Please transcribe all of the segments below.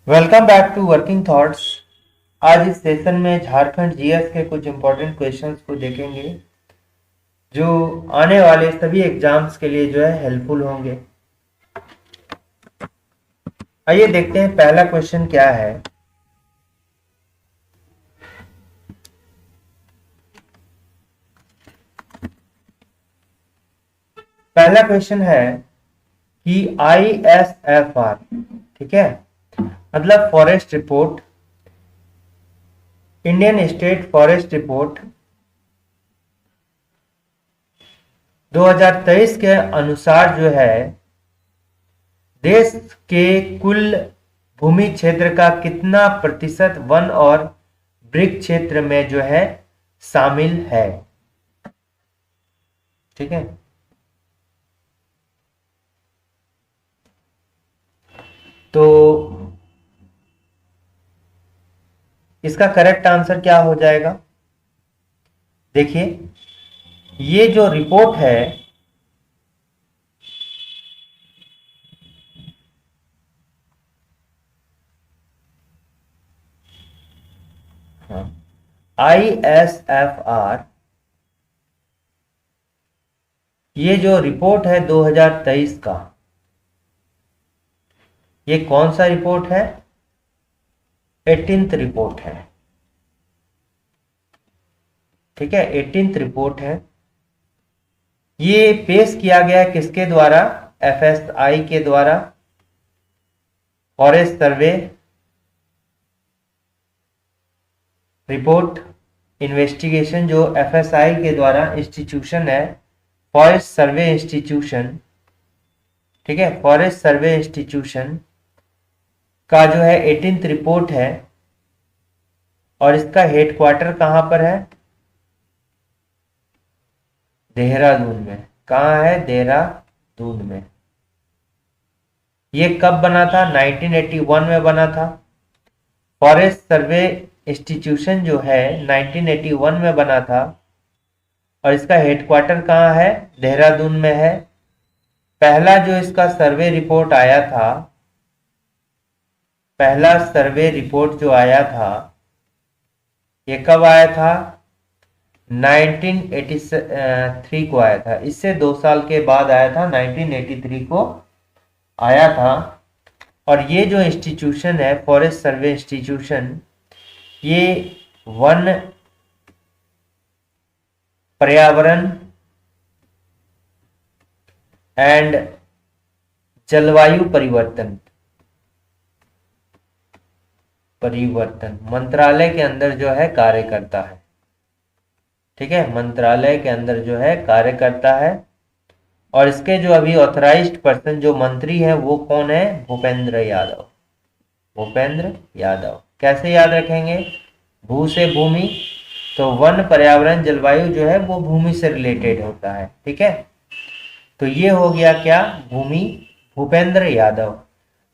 Welcome back to working thoughts. आज इस session में झारखंड जीएस के कुछ इंपॉर्टेंट क्वेश्चंस को देखेंगे जो आने वाले सभी एग्जाम्स के लिए जो है हेल्पफुल होंगे। आइए देखते हैं पहला क्वेश्चन क्या है। पहला क्वेश्चन है कि ISFR, ठीक है, मतलब forest report, Indian state forest report 2023 के अनुसार जो है देश के कुल भूमि क्षेत्र का कितना प्रतिशत वन और वृक्ष क्षेत्र में जो है शामिल है। ठीक है, तो इसका करेक्ट आंसर क्या हो जाएगा। देखिए, ये जो रिपोर्ट है ISFR, ये जो रिपोर्ट है 2023 का, ये कौन सा रिपोर्ट है? 18th रिपोर्ट है। ठीक है, 18th रिपोर्ट है। ये पेश किया गया किसके द्वारा? FSI के द्वारा, फॉरेस्ट सर्वे रिपोर्ट इन्वेस्टिगेशन, जो FSI के द्वारा इंस्टीट्यूशन है, फॉरेस्ट सर्वे इंस्टीट्यूशन। ठीक है, फॉरेस्ट सर्वे इंस्टीट्यूशन का जो है 18th रिपोर्ट है और इसका हेडक्वार्टर कहां पर है? देहरादून में। कहां है? देहरादून में। ये कब बना था? 1981 में बना था। फॉरेस्ट सर्वे इंस्टीट्यूशन जो है 1981 में बना था और इसका हेडक्वार्टर कहां है? देहरादून में है। पहला जो इसका सर्वे रिपोर्ट आया था, पहला सर्वे रिपोर्ट जो आया था, ये कब आया था? 1983 को आया था। इससे 2 साल के बाद आया था, 1983 को आया था। और ये जो इंस्टीट्यूशन है, फॉरेस्ट सर्वे इंस्टीट्यूशन, ये वन, पर्यावरण एंड जलवायु परिवर्तन मंत्रालय के अंदर जो है कार्य करता है। ठीक है, मंत्रालय के अंदर जो है कार्य करता है। और इसके जो अभी ऑथराइज्ड पर्सन, जो मंत्री है, वो कौन है? भूपेंद्र यादव। भूपेंद्र यादव। कैसे याद रखेंगे? भू से भूमि, तो वन, पर्यावरण, जलवायु जो है वो भूमि से रिलेटेड होता है। ठीक है, तो ये हो गया क्या? भूमि, भूपेंद्र यादव।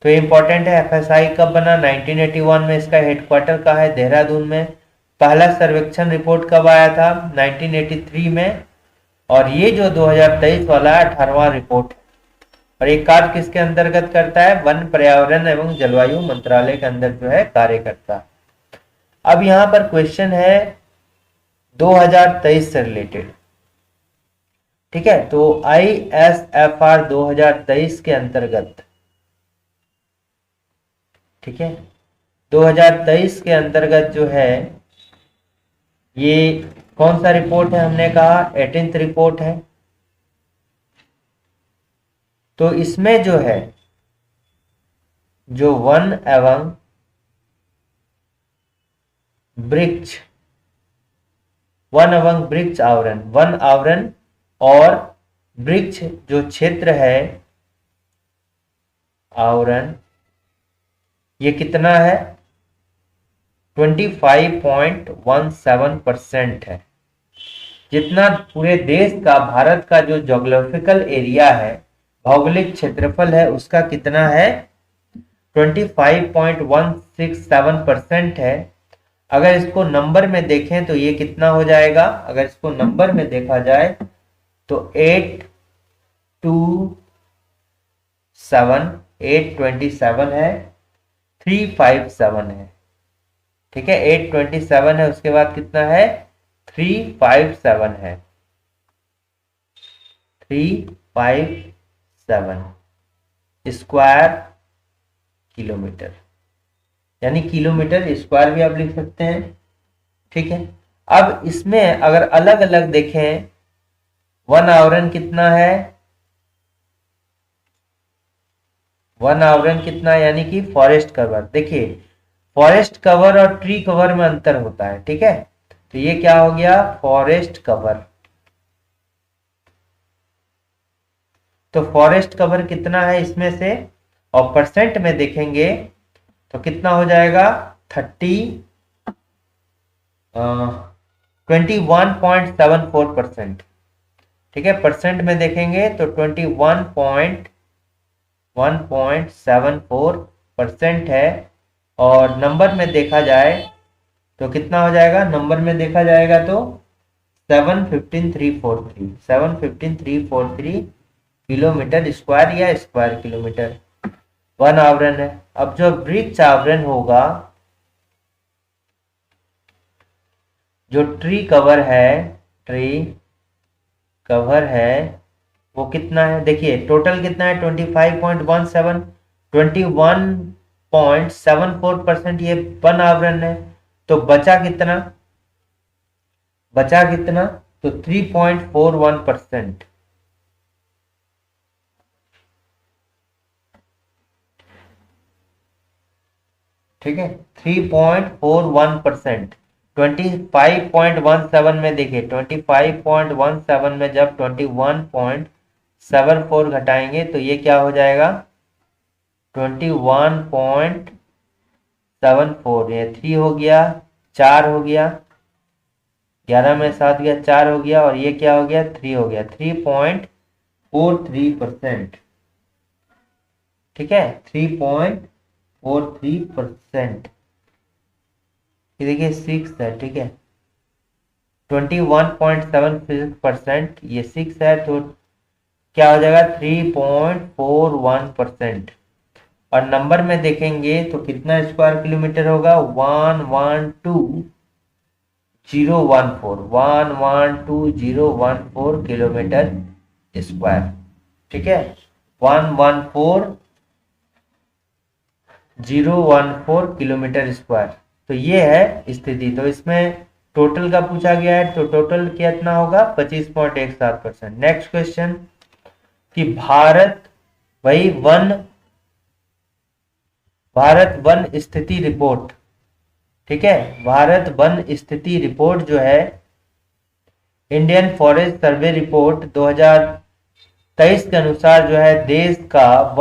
तो इंपॉर्टेंट है। FSI कब बना? 1981 में। इसका हेडक्वार्टर कहाँ है? देहरादून में। पहला सर्वेक्षण रिपोर्ट कब आया था? 1983 में। और ये जो 2023 वाला 18वां रिपोर्ट, और ये कार्य किसके अंतर्गत करता है? वन, पर्यावरण एवं जलवायु मंत्रालय के अंदर जो है कार्य करता है। अब यहां पर क्वेश्चन है 2023 से रिलेटेड। ठीक है, तो ISFR 2023 के अंतर्गत, ठीक है, 2023 के अंतर्गत जो है ये कौन सा रिपोर्ट है? हमने कहा 18th रिपोर्ट है। तो इसमें जो है, जो वन एवं वृक्ष, वन एवं वृक्ष आवरण, वन आवरण और वृक्ष जो क्षेत्र है, आवरण, ये कितना है? 25.17% है। जितना पूरे देश का, भारत का जो ज्योग्राफिकल एरिया है, भौगोलिक क्षेत्रफल है, उसका कितना है? 25.167% है। अगर इसको नंबर में देखें तो ये कितना हो जाएगा? अगर इसको नंबर में देखा जाए तो 827 है। 357 है। ठीक है, 827 है, उसके बाद कितना है 357 है, 357 स्क्वायर किलोमीटर, यानी किलोमीटर स्क्वायर भी आप लिख सकते हैं। ठीक है, अब इसमें अगर अलग अलग देखें, वन आवरण कितना है, वन आवरण कितना, यानी कि फॉरेस्ट कवर। देखिए फॉरेस्ट कवर और ट्री कवर में अंतर होता है। ठीक है, तो ये क्या हो गया फॉरेस्ट कवर। तो फॉरेस्ट कवर कितना है इसमें से, और परसेंट में देखेंगे तो कितना हो जाएगा 21.74%। ठीक है, परसेंट में देखेंगे तो 21.174% है, और नंबर में देखा जाए तो कितना हो जाएगा, नंबर में देखा जाएगा तो 715,343 किलोमीटर स्क्वायर या स्क्वायर किलोमीटर वन आवरण है। अब जो वृक्ष आवरण होगा, जो ट्री कवर है, ट्री कवर है वो कितना है, देखिए टोटल कितना है 25.17, 21.74% ये वन आवरण है। तो बचा कितना, बचा कितना, तो 3.41%। ठीक है, 3.41%। 25.17 में देखिए 25.17 में जब 21.74 घटाएंगे तो ये क्या हो जाएगा 21.74, ये 3 हो गया, 4 हो गया, 11 में 7 गया, 4 हो गया, और ये क्या हो गया 3 हो गया, 3.43%। ठीक है, 3.43%। ये देखिए 6 है। ठीक है, 21.76%, ये 6 है, तो क्या हो जाएगा 3.41%। और नंबर में देखेंगे तो कितना स्क्वायर किलोमीटर होगा 112014 किलोमीटर स्क्वायर। ठीक है, 114014 किलोमीटर स्क्वायर। तो ये है स्थिति। तो इसमें टोटल का पूछा गया है, तो टोटल कितना होगा 25.17%। नेक्स्ट क्वेश्चन कि भारत वन स्थिति रिपोर्ट। ठीक है, भारत वन स्थिति रिपोर्ट जो है इंडियन फॉरेस्ट सर्वे रिपोर्ट 2023 के अनुसार जो है देश का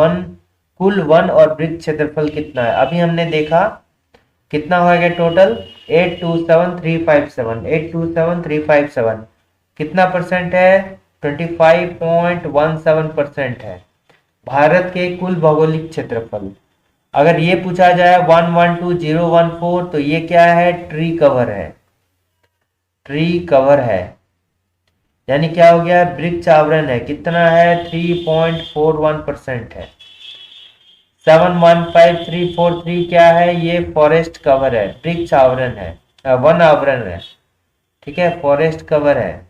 कुल वन और वृक्ष क्षेत्रफल कितना है। अभी हमने देखा कितना होगा टोटल 827,357 कितना परसेंट है 25.17% है भारत के कुल भौगोलिक क्षेत्रफल। अगर ये पूछा जाए 112014 तो ये क्या है ट्री कवर है, ट्री कवर है, यानी क्या हो गया वृक्ष आवरण है, कितना है 3.41% है। 715343 क्या है, ये फॉरेस्ट कवर है, वृक्ष आवरण है, वन आवरण है। ठीक है, फॉरेस्ट कवर है,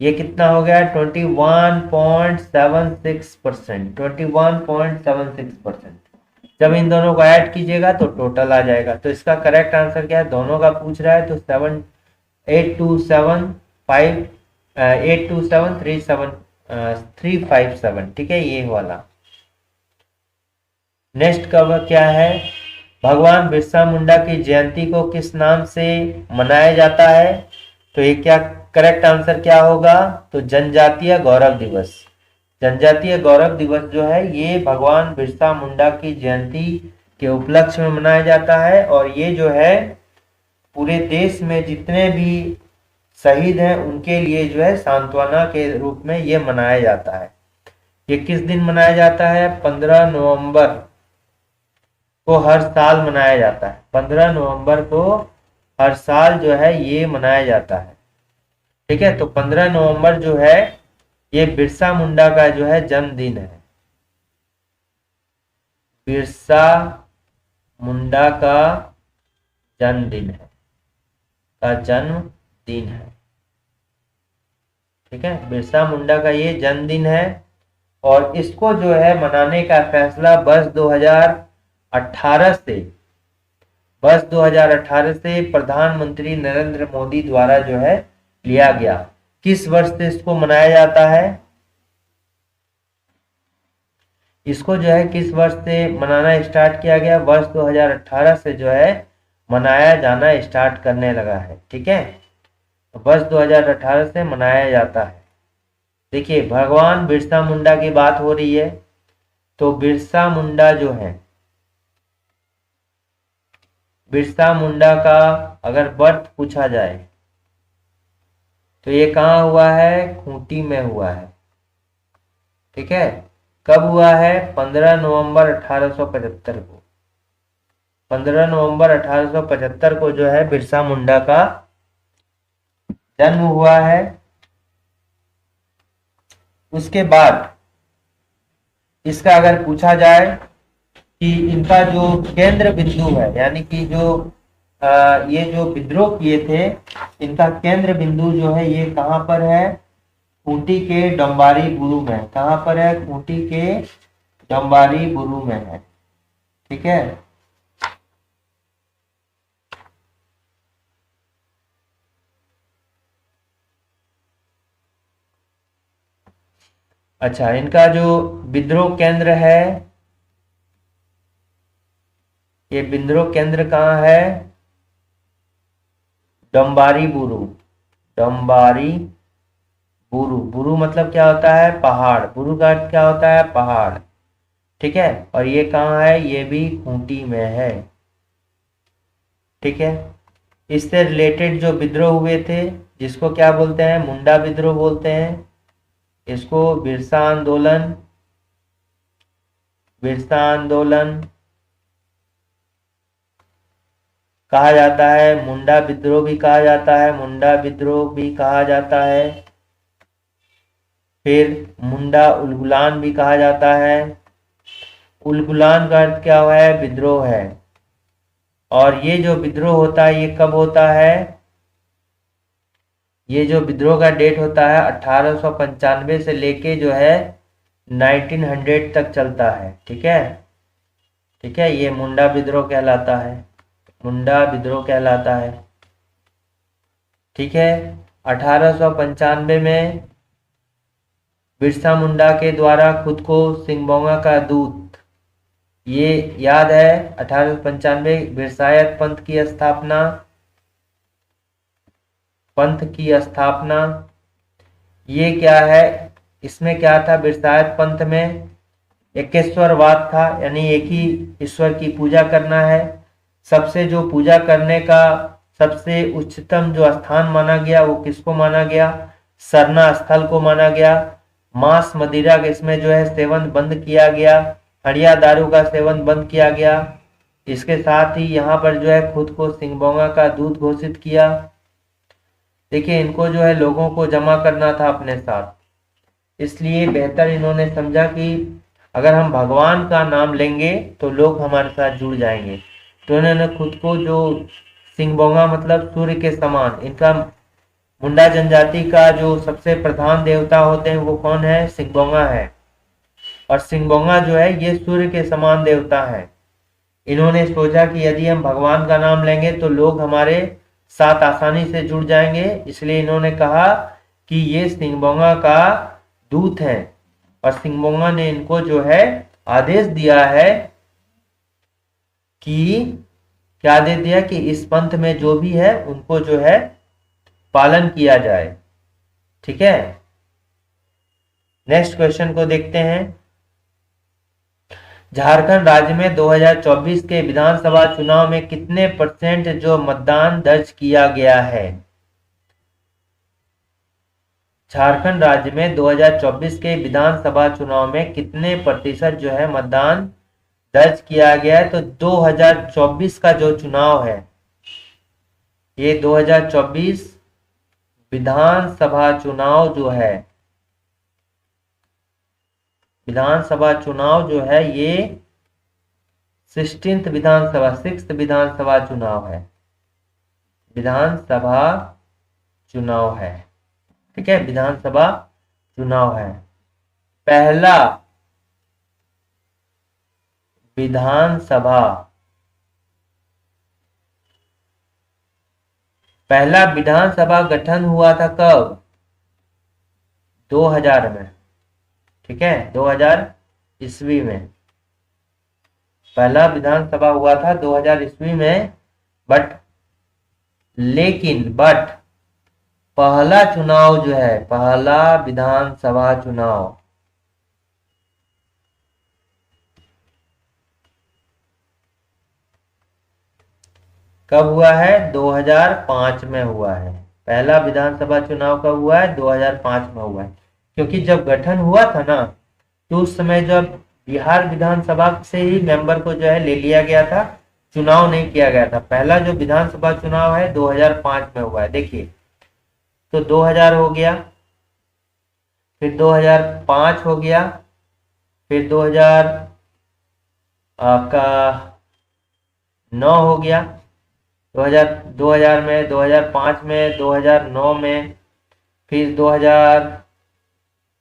ये कितना हो गया 21.76%, 21.76%। जब इन दोनों को ऐड कीजिएगा तो टोटल आ जाएगा। तो इसका करेक्ट आंसर क्या है, दोनों का पूछ रहा है तो 827,357। ठीक है, ये वाला। नेक्स्ट कवर क्या है, भगवान बिरसा मुंडा की जयंती को किस नाम से मनाया जाता है। तो ये क्या करेक्ट आंसर क्या होगा, तो जनजातीय गौरव दिवस। जनजातीय गौरव दिवस जो है ये भगवान बिरसा मुंडा की जयंती के उपलक्ष्य में मनाया जाता है, और ये जो है पूरे देश में जितने भी शहीद हैं उनके लिए जो है सांत्वना के रूप में ये मनाया जाता है। ये किस दिन मनाया जाता है, 15 नवंबर को हर साल मनाया जाता है। 15 नवंबर को हर साल जो है ये मनाया जाता है। ठीक है, तो 15 नवंबर जो है ये बिरसा मुंडा का जो है जन्मदिन है, बिरसा मुंडा का जन्मदिन है। ठीक है, बिरसा मुंडा का ये जन्मदिन है और इसको जो है मनाने का फैसला वर्ष 2018 से प्रधानमंत्री नरेंद्र मोदी द्वारा जो है लिया गया। किस वर्ष से इसको मनाया जाता है? इसको जो है किस वर्ष से मनाना स्टार्ट किया गया? वर्ष 2018 से जो है मनाया जाना स्टार्ट करने लगा है। ठीक है, वर्ष 2018 से मनाया जाता है। देखिए, भगवान बिरसा मुंडा की बात हो रही है, तो बिरसा मुंडा जो है, बिरसा मुंडा का अगर बर्थ पूछा जाए तो ये कहाँ हुआ है? खूंटी में हुआ है। ठीक है, कब हुआ है? 15 नवंबर 1875 को। 15 नवंबर 1875 को जो है बिरसा मुंडा का जन्म हुआ है। उसके बाद इसका अगर पूछा जाए कि इनका जो केंद्र बिंदु है, यानी कि जो ये जो विद्रोह किए थे, इनका केंद्र बिंदु जो है ये कहाँ पर है? खूंटी के डंबारी बुरु में। कहाँ पर है? खूंटी के डंबारी बुरु में है। ठीक है, अच्छा, इनका जो विद्रोह केंद्र है, ये विद्रोह केंद्र कहाँ है? डंबारी बुरु। डंबारी बुरु, बुरु मतलब क्या होता है? पहाड़। बुरु का अर्थ क्या होता है? पहाड़। ठीक है, और ये कहाँ है? ये भी खूंटी में है। ठीक है, इससे रिलेटेड जो विद्रोह हुए थे, जिसको क्या बोलते हैं? मुंडा विद्रोह बोलते हैं। इसको बिरसा आंदोलन, बिरसा आंदोलन कहा जाता है। मुंडा विद्रोह भी कहा जाता है, मुंडा विद्रोह भी कहा जाता है। फिर मुंडा उलगुलान भी कहा जाता है। उलगुलान का अर्थ क्या हुआ है? विद्रोह है। और ये जो विद्रोह होता है ये कब होता है? ये जो विद्रोह का डेट होता है 1895 से लेके जो है 1900 तक चलता है। ठीक है, ठीक है, ये मुंडा विद्रोह कहलाता है। मुंडा विद्रोह कहलाता है। ठीक है, 1895 में बिरसा मुंडा के द्वारा खुद को सिंगबोंगा का दूत, ये याद है, 1895 बिरसायत पंथ की स्थापना, पंथ की स्थापना। ये क्या है? इसमें क्या था? बिरसायत पंथ में एकेश्वरवाद था, यानी एक ही ईश्वर की पूजा करना है। सबसे जो पूजा करने का सबसे उच्चतम जो स्थान माना गया वो किसको माना गया? सरना स्थल को माना गया। मांस मदिरा के इसमें जो है सेवन बंद किया गया, हड़िया दारू का सेवन बंद किया गया। इसके साथ ही यहाँ पर जो है खुद को सिंगबोंगा का दूत घोषित किया। देखिए, इनको जो है लोगों को जमा करना था अपने साथ, इसलिए बेहतर इन्होंने समझा कि अगर हम भगवान का नाम लेंगे तो लोग हमारे साथ जुड़ जाएंगे। तो इन्होंने खुद को जो सिंगबोंगा मतलब सूर्य के समान, इनका मुंडा जनजाति का जो सबसे प्रधान देवता होते हैं वो कौन है? सिंगबोंगा है। और सिंगबोंगा जो है ये सूर्य के समान देवता है। इन्होंने सोचा कि यदि हम भगवान का नाम लेंगे तो लोग हमारे साथ आसानी से जुड़ जाएंगे, इसलिए इन्होंने कहा कि ये सिंगबोंगा का दूत है। और सिंगबोंगा ने इनको जो है आदेश दिया है कि क्या आदेश दिया? कि इस पंथ में जो भी है उनको जो है पालन किया जाए। ठीक है, नेक्स्ट क्वेश्चन को देखते हैं। झारखंड राज्य में 2024 के विधानसभा चुनाव में कितने % जो मतदान दर्ज किया गया है? झारखंड राज्य में 2024 के विधानसभा चुनाव में कितने % जो है मतदान दर्ज किया गया है? तो 2024 का जो चुनाव है, ये 2024 विधानसभा चुनाव जो है, विधानसभा चुनाव जो है ये 16th विधानसभा, 6th विधानसभा चुनाव है, विधानसभा चुनाव है, ठीक है, विधानसभा चुनाव है। पहला विधानसभा, पहला विधानसभा गठन हुआ था कब? 2000 में, ठीक है, 2000 ईस्वी में पहला विधानसभा हुआ था 2000 ईस्वी में। बट पहला चुनाव जो है, पहला विधानसभा चुनाव कब हुआ है? 2005 में हुआ है। पहला विधानसभा चुनाव कब हुआ है? 2005 में हुआ है। क्योंकि जब गठन हुआ था ना, तो उस समय जब बिहार विधानसभा से ही मेंबर को जो है ले लिया गया था, चुनाव नहीं किया गया था। पहला जो विधानसभा चुनाव है 2005 में हुआ है। देखिए, तो 2000 हो गया, फिर 2005 हो गया, फिर 2000 आपका 9 हो गया, 2000 में, 2005 में, 2009 में, फिर 2000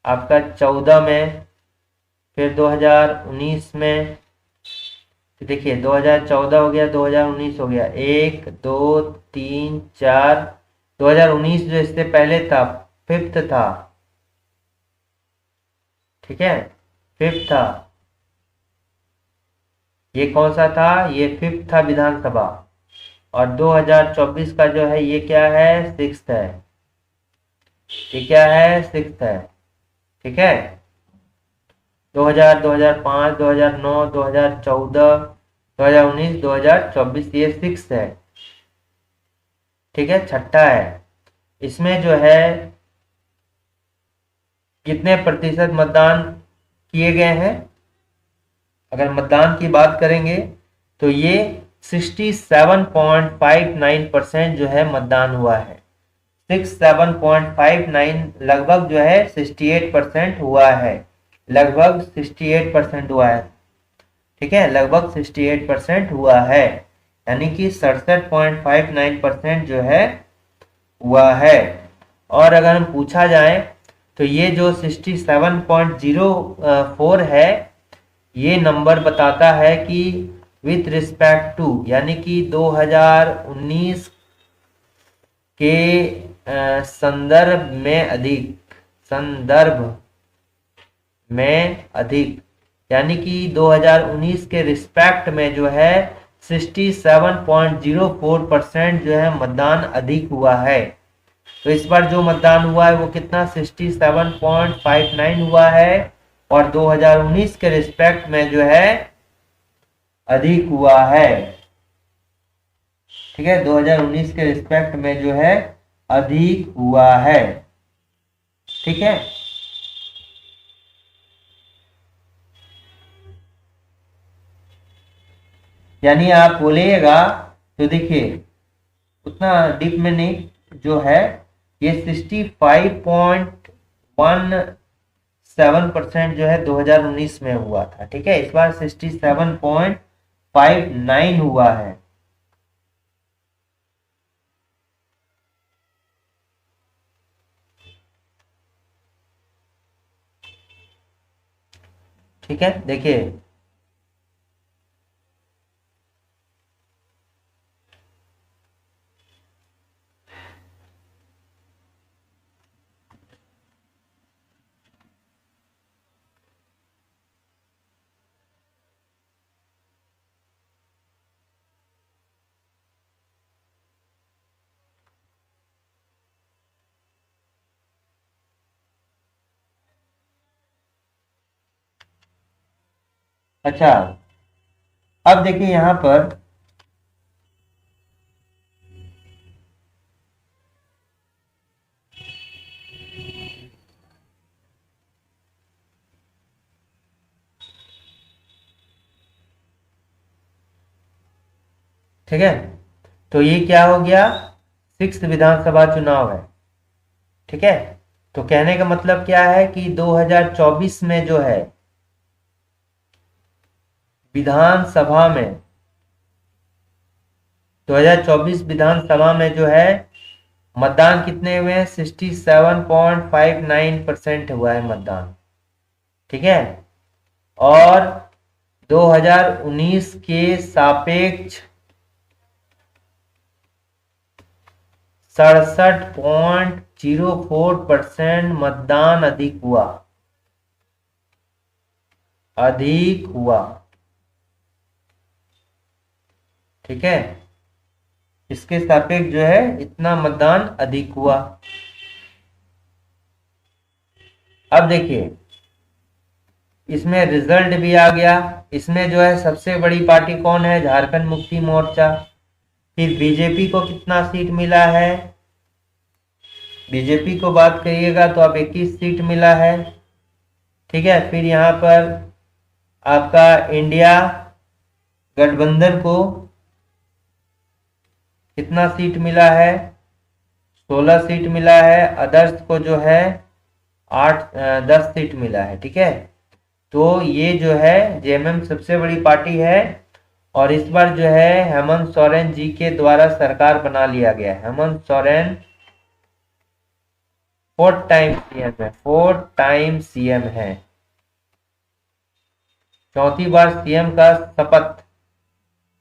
आपका 14 में, फिर 2019 में। तो देखिए 2014 हो गया, 2019 हो गया, 1 2 3 4, 2019 जो इससे पहले था, 5th था, ठीक है, 5th था। ये कौन सा था? ये 5th था विधानसभा। और 2024 का जो है ये क्या है? 6th है। ये क्या है? 6th है, ठीक है। 2000, 2005, 2009, 2014, 2019, 2024 ये 6th है, ठीक है, छठा है। इसमें जो है कितने प्रतिशत मतदान किए गए हैं? अगर मतदान की बात करेंगे तो ये 67.59% जो है मतदान हुआ है। 67.59 लगभग जो है 68% हुआ है, लगभग 68% हुआ है, ठीक है, लगभग 68% हुआ है, यानी कि 67.59% जो है हुआ है। और अगर हम पूछा जाए तो ये जो 67.04 है, ये नंबर बताता है कि विथ रिस्पेक्ट टू, यानी कि 2019 के संदर्भ में अधिक, यानी कि 2019 के रिस्पेक्ट में जो है 67.04% जो है मतदान अधिक हुआ है। तो इस बार जो मतदान हुआ है वो कितना? 67.59 हुआ है, और 2019 के रिस्पेक्ट में जो है अधिक हुआ है, ठीक है, 2019 के रिस्पेक्ट में जो है अधिक हुआ है, ठीक है। यानी आप बोलिएगा तो देखिए उतना डीप में नहीं जो है, ये 65.17% जो है 2019 में हुआ था, ठीक है। इस बार 67.59 हुआ है, ठीक है। देखिए अच्छा, अब देखिए यहां पर ठीक है, तो ये क्या हो गया? 6th विधानसभा चुनाव है, ठीक है। तो कहने का मतलब क्या है कि 2024 में जो है विधानसभा में 2024 विधानसभा में जो है मतदान कितने हुए हैं? 67.59% हुआ है मतदान, ठीक है। और 2019 के सापेक्ष 67.04% मतदान अधिक हुआ, ठीक है। इसके सापेक्ष जो है इतना मतदान अधिक हुआ। अब देखिए इसमें रिजल्ट भी आ गया। इसमें जो है सबसे बड़ी पार्टी कौन है? झारखंड मुक्ति मोर्चा। फिर बीजेपी को कितना सीट मिला है? बीजेपी को बात करिएगा तो अब 21 सीट मिला है, ठीक है। फिर यहाँ पर आपका इंडिया गठबंधन को कितना सीट मिला है? 16 सीट मिला है। अदर्स को जो है 10 सीट मिला है, ठीक है। तो ये जो है जेएमएम सबसे बड़ी पार्टी है और इस बार जो है हेमंत सोरेन जी के द्वारा सरकार बना लिया गया है। हेमंत सोरेन 4 टाइम सीएम है, 4 टाइम सीएम है, चौथी बार सीएम का शपथ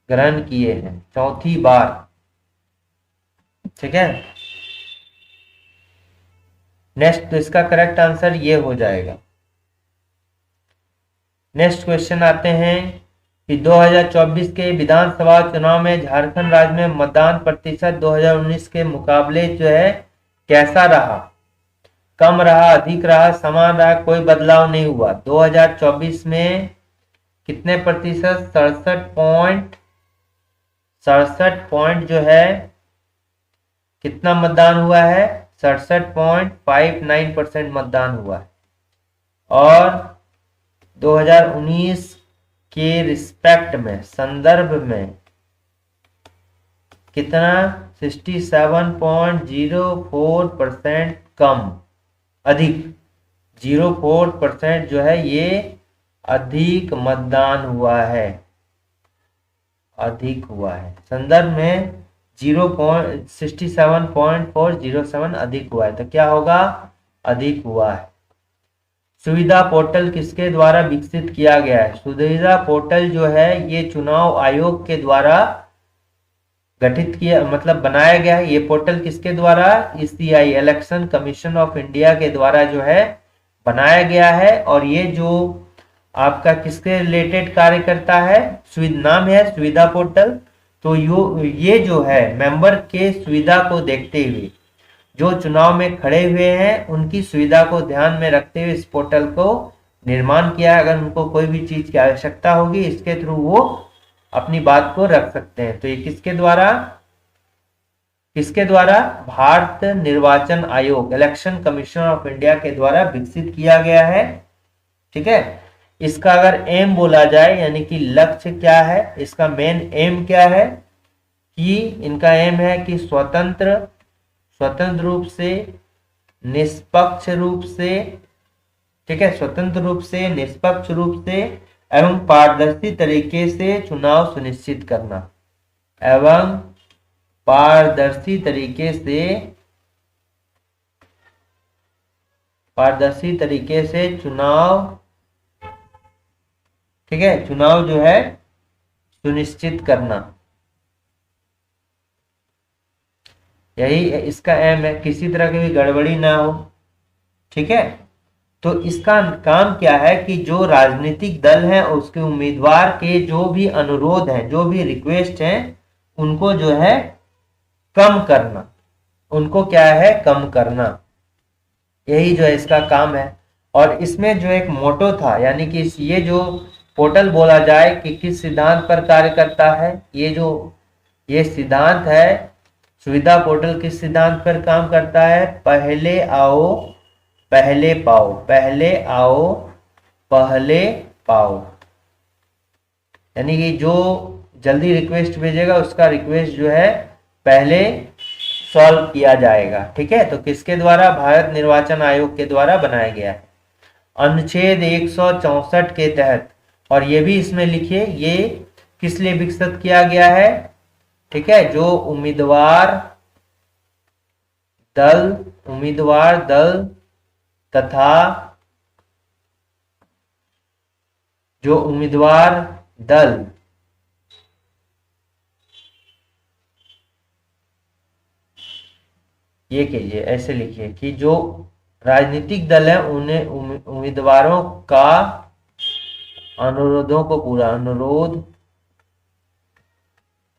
ग्रहण किए हैं, चौथी बार, ठीक है। नेक्स्ट तो इसका करेक्ट आंसर ये हो जाएगा। नेक्स्ट क्वेश्चन आते हैं कि 2024 के विधानसभा चुनाव में झारखंड राज्य में मतदान प्रतिशत 2019 के मुकाबले जो है कैसा रहा? कम रहा, अधिक रहा, समान रहा, कोई बदलाव नहीं हुआ। 2024 में कितने प्रतिशत? 67 जो है कितना मतदान हुआ है? 67.59% मतदान हुआ है। और 2019 के रिस्पेक्ट में, संदर्भ में कितना? 67.04% कम, अधिक 04% जो है ये अधिक मतदान हुआ है, अधिक हुआ है। संदर्भ में 67.407 अधिक हुआ है, तो क्या होगा? अधिक हुआ है। सुविधा पोर्टल किसके द्वारा विकसित किया गया है? सुविधा पोर्टल जो है ये चुनाव आयोग के द्वारा गठित किया, मतलब बनाया गया है। ये पोर्टल किसके द्वारा? ECI, election commission of India के द्वारा जो है बनाया गया है। और ये जो आपका किसके रिलेटेड कार्य करता है? नाम है सुविधा पोर्टल। तो ये जो है मेंबर के सुविधा को देखते हुए, जो चुनाव में खड़े हुए हैं उनकी सुविधा को ध्यान में रखते हुए इस पोर्टल को निर्माण किया है। अगर उनको कोई भी चीज की आवश्यकता होगी इसके थ्रू वो अपनी बात को रख सकते हैं। तो ये किसके द्वारा? भारत निर्वाचन आयोग, इलेक्शन कमीशन ऑफ इंडिया के द्वारा विकसित किया गया है, ठीक है। इसका अगर एम बोला जाए यानी कि लक्ष्य क्या है, इसका मेन एम क्या है कि इनका एम है कि स्वतंत्र रूप से, निष्पक्ष रूप से, ठीक है, स्वतंत्र रूप से, निष्पक्ष रूप से एवं पारदर्शी तरीके से चुनाव सुनिश्चित करना, एवं पारदर्शी तरीके से चुनाव, ठीक है, चुनाव जो है सुनिश्चित करना, यही इसका एम है। किसी तरह की भी गड़बड़ी ना हो, ठीक है। तो इसका काम क्या है कि जो राजनीतिक दल है उसके उम्मीदवार के जो भी अनुरोध हैं, जो भी रिक्वेस्ट हैं, उनको जो है कम करना, उनको क्या है? कम करना, यही जो है इसका काम है। और इसमें जो एक मोटो था, यानी कि ये जो पोर्टल बोला जाए कि किस सिद्धांत पर कार्य करता है, ये सिद्धांत है, सुविधा पोर्टल किस सिद्धांत पर काम करता है? पहले आओ पहले पाओ, पहले आओ पहले पाओ। यानी कि जो जल्दी रिक्वेस्ट भेजेगा उसका रिक्वेस्ट जो है पहले सॉल्व किया जाएगा, ठीक है। तो किसके द्वारा? भारत निर्वाचन आयोग के द्वारा बनाया गया है। अनुच्छेद 164 के तहत और ये भी इसमें लिखिए, ये किस लिए विकसित किया गया है, ठीक है, जो उम्मीदवार दल तथा जो उम्मीदवार दल ये कीजिए, ऐसे लिखिए कि जो राजनीतिक दल है उन्हें उम्मीदवारों का अनुरोध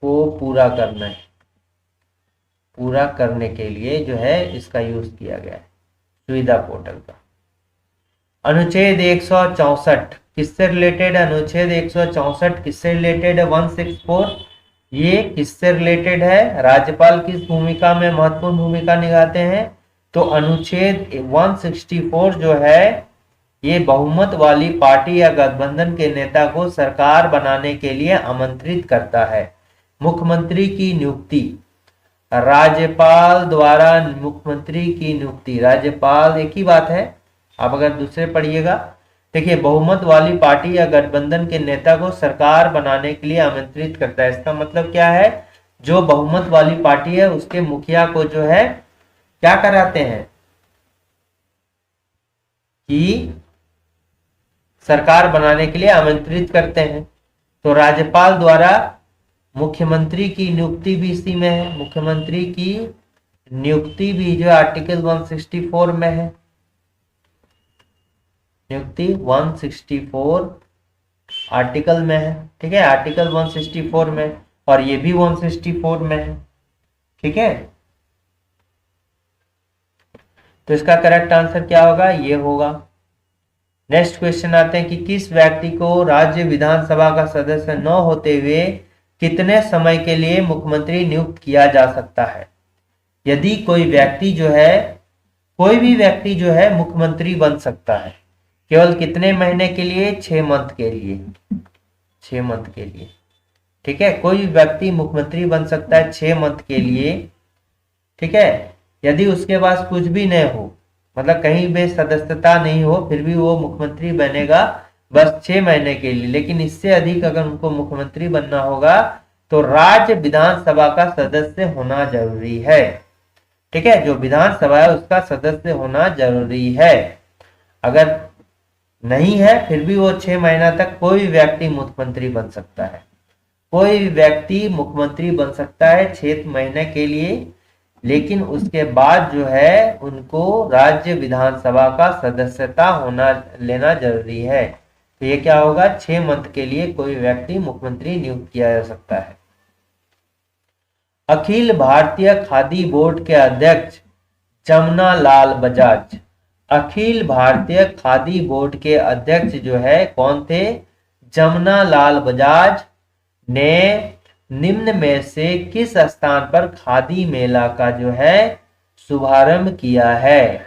को पूरा करने के लिए जो है इसका यूज किया गया है, सुविधा पोर्टल का। अनुच्छेद 164 किससे रिलेटेड है? अनुच्छेद 164 किससे रिलेटेड है? 164 ये किससे रिलेटेड है? राज्यपाल किस भूमिका में महत्वपूर्ण भूमिका निभाते हैं? तो अनुच्छेद 164 जो है ये बहुमत वाली पार्टी या गठबंधन के नेता को सरकार बनाने के लिए आमंत्रित करता है। मुख्यमंत्री की नियुक्ति राज्यपाल द्वारा, मुख्यमंत्री की नियुक्ति राज्यपाल, एक ही बात है, आप अगर दूसरे पढ़िएगा, देखिए बहुमत वाली पार्टी या गठबंधन के नेता को सरकार बनाने के लिए आमंत्रित करता है। इसका मतलब क्या है? जो बहुमत वाली पार्टी है उसके मुखिया को जो है क्या कराते हैं कि सरकार बनाने के लिए आमंत्रित करते हैं। तो राज्यपाल द्वारा मुख्यमंत्री की नियुक्ति भी इसी में है, मुख्यमंत्री की नियुक्ति भी जो आर्टिकल 164 में है, नियुक्ति 164 आर्टिकल में है, ठीक है, आर्टिकल 164 में, और ये भी 164 में है, ठीक है। तो इसका करेक्ट आंसर क्या होगा? ये होगा। नेक्स्ट क्वेश्चन आते हैं कि किस व्यक्ति को राज्य विधानसभा का सदस्य न होते हुए कितने समय के लिए मुख्यमंत्री नियुक्त किया जा सकता है? यदि कोई व्यक्ति जो है, कोई भी व्यक्ति जो है मुख्यमंत्री बन सकता है, केवल कितने महीने के लिए? 6 मंथ के लिए, 6 मंथ के लिए, ठीक है। कोई व्यक्ति मुख्यमंत्री बन सकता है 6 मंथ के लिए, ठीक है। यदि उसके पास कुछ भी नहीं हो, मतलब कहीं भी सदस्यता नहीं हो, फिर भी वो मुख्यमंत्री बनेगा बस 6 महीने के लिए। लेकिन इससे अधिक अगर उनको मुख्यमंत्री बनना होगा तो राज्य विधानसभा का सदस्य होना जरूरी है, ठीक है। जो विधानसभा है उसका सदस्य होना जरूरी है। अगर नहीं है फिर भी वो 6 महीना तक कोई व्यक्ति मुख्यमंत्री बन सकता है, कोई भी व्यक्ति मुख्यमंत्री बन सकता है 6 महीने के लिए, लेकिन उसके बाद जो है उनको राज्य विधानसभा का सदस्यता लेना जरूरी है। तो ये क्या होगा? 6 मंथ के लिए कोई व्यक्ति मुख्यमंत्री नियुक्त किया जा सकता है। अखिल भारतीय खादी बोर्ड के अध्यक्ष जमुना लाल बजाज, अखिल भारतीय खादी बोर्ड के अध्यक्ष जो है कौन थे? जमुना लाल बजाज ने निम्न में से किस स्थान पर खादी मेला का जो है शुभारंभ किया है?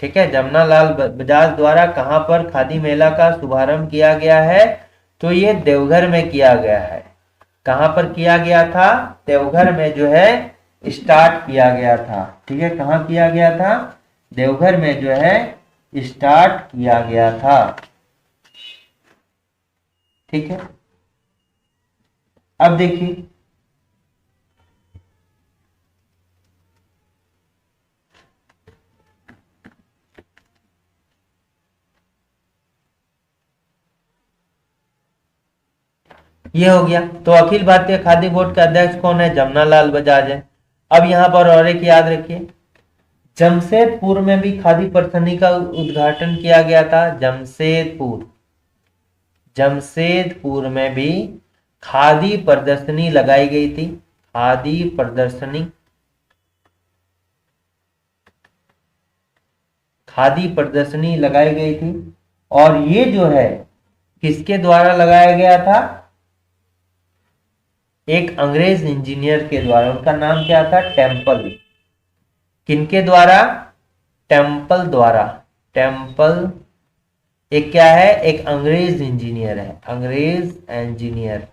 ठीक है, जमुना लाल बजाज द्वारा कहां पर खादी मेला का शुभारंभ किया गया है? तो ये देवघर में किया गया है। कहां पर किया गया था? देवघर में जो है स्टार्ट किया गया था, ठीक है। कहां किया गया था? देवघर में जो है स्टार्ट किया गया था, ठीक है। अब देखिए ये हो गया। तो अखिल भारतीय खादी बोर्ड के अध्यक्ष कौन है? जमुना लाल बजाज है। अब यहां पर और एक याद रखिए, जमशेदपुर में भी खादी प्रदर्शनी का उद्घाटन किया गया था। जमशेदपुर में भी खादी प्रदर्शनी लगाई गई थी, खादी प्रदर्शनी लगाई गई थी। और ये जो है किसके द्वारा लगाया गया था? एक अंग्रेज इंजीनियर के द्वारा। उनका नाम क्या था? टेम्पल। किनके द्वारा? टेम्पल द्वारा। टेम्पल एक क्या है? एक अंग्रेज इंजीनियर है, अंग्रेज इंजीनियर,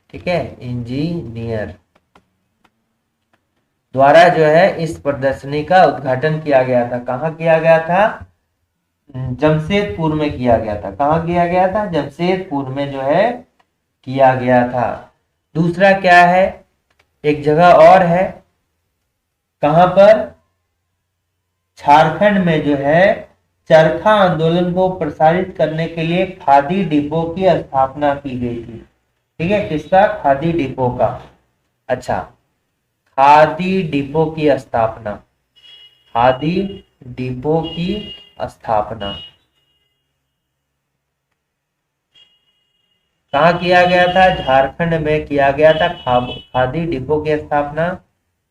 ठीक है, इंजीनियर द्वारा जो है इस प्रदर्शनी का उद्घाटन किया गया था। कहां किया गया था? जमशेदपुर में किया गया था। कहाँ किया गया था? जमशेदपुर में जो है किया गया था। दूसरा क्या है, एक जगह और है, कहां पर? झारखंड में जो है चरखा आंदोलन को प्रसारित करने के लिए खादी डिपो की स्थापना की गई थी। ठीक है, किसका? खादी डिपो का। अच्छा, खादी डिपो की स्थापना, खादी डिपो की स्थापना कहाँ किया गया था? झारखंड में किया गया था। खादी डिपो की स्थापना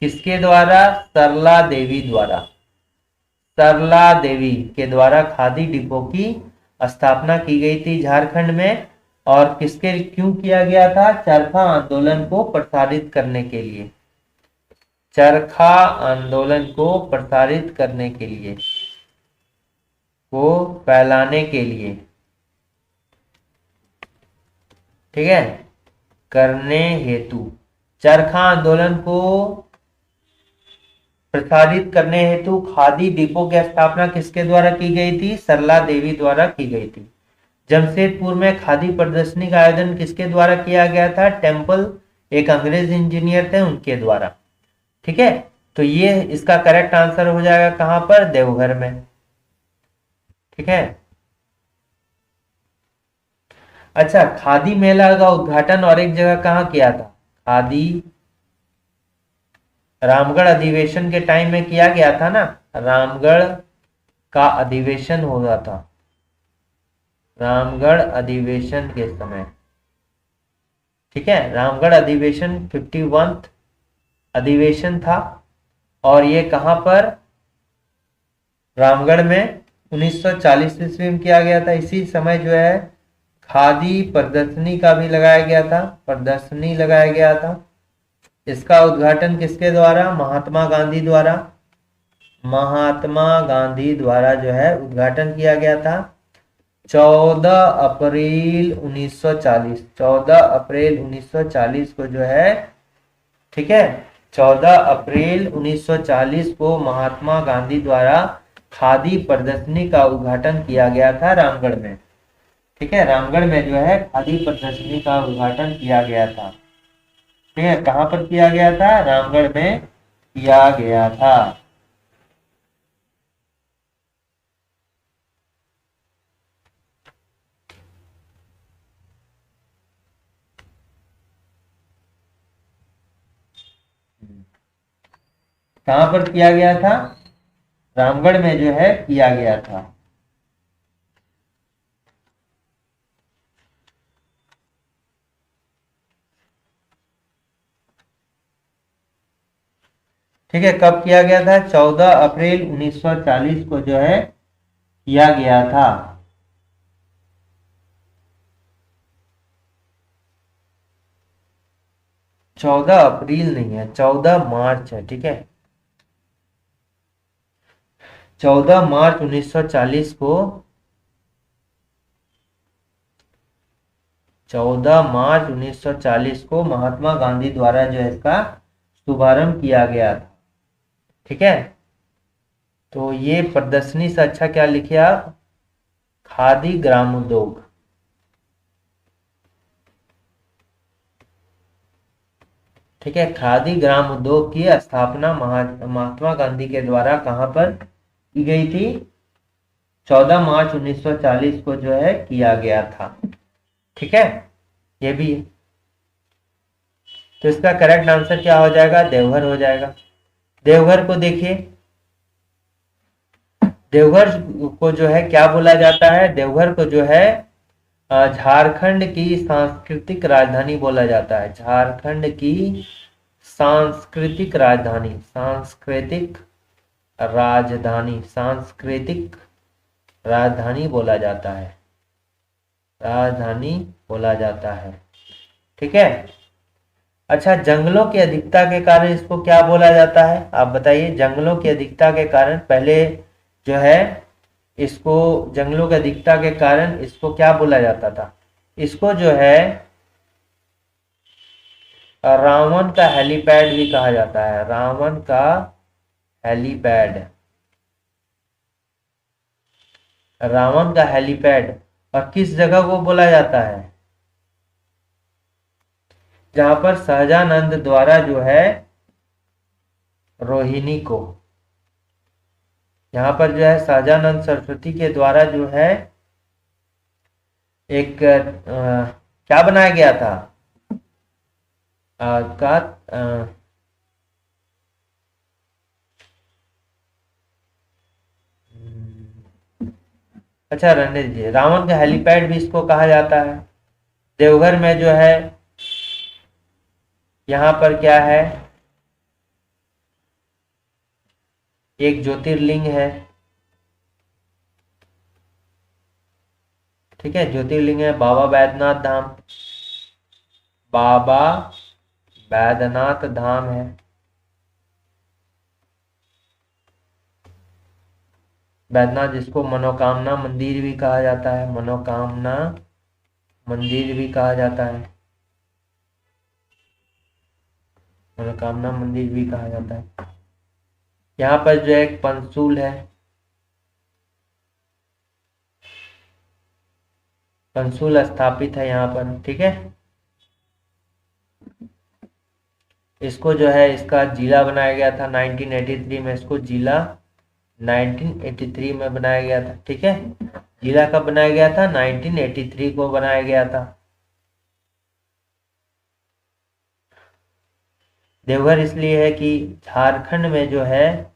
किसके द्वारा? सरला देवी द्वारा। सरला देवी के द्वारा खादी डिपो की स्थापना की गई थी झारखंड में। और किसके क्यों किया गया था? चरखा आंदोलन को प्रसारित करने के लिए। चरखा आंदोलन को प्रसारित करने के लिए, को फैलाने के लिए, ठीक है, करने हेतु, चरखा आंदोलन को प्रसारित करने हेतु खादी डिपो की स्थापना किसके द्वारा की गई थी? सरला देवी द्वारा की गई थी। जमशेदपुर में खादी प्रदर्शनी का आयोजन किसके द्वारा किया गया था? टेम्पल, एक अंग्रेज इंजीनियर थे, उनके द्वारा। ठीक है, तो ये इसका करेक्ट आंसर हो जाएगा कहां पर? देवघर में। ठीक है। अच्छा, खादी मेला का उद्घाटन और एक जगह कहाँ किया था? खादी रामगढ़ अधिवेशन के टाइम में किया गया था ना, रामगढ़ का अधिवेशन हुआ था, रामगढ़ अधिवेशन के समय। ठीक है, रामगढ़ अधिवेशन 51 अधिवेशन था। और ये कहां पर? रामगढ़ में 1940 ईस्वी में किया गया था। इसी समय जो है खादी प्रदर्शनी का भी लगाया गया था, प्रदर्शनी लगाया गया था। इसका उद्घाटन किसके द्वारा? महात्मा गांधी द्वारा। महात्मा गांधी द्वारा जो है उद्घाटन किया गया था 14 अप्रैल 1940। 14 अप्रैल 1940 को जो है, ठीक है, 14 अप्रैल 1940 को महात्मा गांधी द्वारा खादी प्रदर्शनी का उद्घाटन किया गया था रामगढ़ में। ठीक है, रामगढ़ में जो है खादी प्रदर्शनी का उद्घाटन किया गया था। ठीक है, कहां पर किया गया था? रामगढ़ में किया गया था। कहां पर किया गया था? रामगढ़ में जो है किया गया था। ठीक है, कब किया गया था? 14 अप्रैल 1940 को जो है किया गया था। चौदह अप्रैल नहीं है, 14 मार्च है। ठीक है, 14 मार्च 1940 को, 14 मार्च 1940 को महात्मा गांधी द्वारा जो है इसका शुभारंभ किया गया था। ठीक है, तो ये प्रदर्शनी से अच्छा क्या लिखे आप? खादी ग्रामोद्योग। ठीक है, खादी ग्राम उद्योग की स्थापना महात्मा गांधी के द्वारा कहां पर की गई थी? 14 मार्च 1940 को जो है किया गया था। ठीक है, ये भी है। तो इसका करेक्ट आंसर क्या हो जाएगा? देवघर हो जाएगा। देवघर को देखिए, देवघर को जो है क्या बोला जाता है? देवघर को जो है झारखंड की सांस्कृतिक राजधानी बोला जाता है। झारखंड की सांस्कृतिक राजधानी, सांस्कृतिक राजधानी, सांस्कृतिक राजधानी बोला जाता है, राजधानी बोला जाता है। ठीक है। अच्छा, जंगलों की अधिकता के कारण इसको क्या बोला जाता है? आप बताइए। जंगलों की अधिकता के कारण, पहले जो है इसको, जंगलों की अधिकता के कारण इसको क्या बोला जाता था? इसको जो है रावण का हेलीपैड भी कहा जाता है। रावण का हेलीपैड, रावण का हेलीपैड, और किस जगह को बोला जाता है, जहां पर सहजानंद द्वारा जो है रोहिणी को, यहाँ पर जो है सहजानंद सरस्वती के द्वारा जो है एक क्या बनाया गया था, का अच्छा रहने दीजिए, रावण का हेलीपैड भी इसको कहा जाता है। देवघर में जो है यहाँ पर क्या है, एक ज्योतिर्लिंग है, ठीक है, ज्योतिर्लिंग है बाबा बैद्यनाथ धाम, बाबा बैद्यनाथ धाम है। बैद्यनाथ जिसको मनोकामना मंदिर भी कहा जाता है, मनोकामना मंदिर भी कहा जाता है, मनोकामना मंदिर भी कहा जाता है। यहाँ पर जो एक पंचूल है, पंचूल स्थापित है यहाँ पर, ठीक है। इसको जो है इसका जिला बनाया गया था 1983 में, इसको जिला 1983 में बनाया गया था, ठीक है। जिला कब बनाया गया था, 1983 को बनाया गया था। देवघर इसलिए है कि झारखंड में जो है,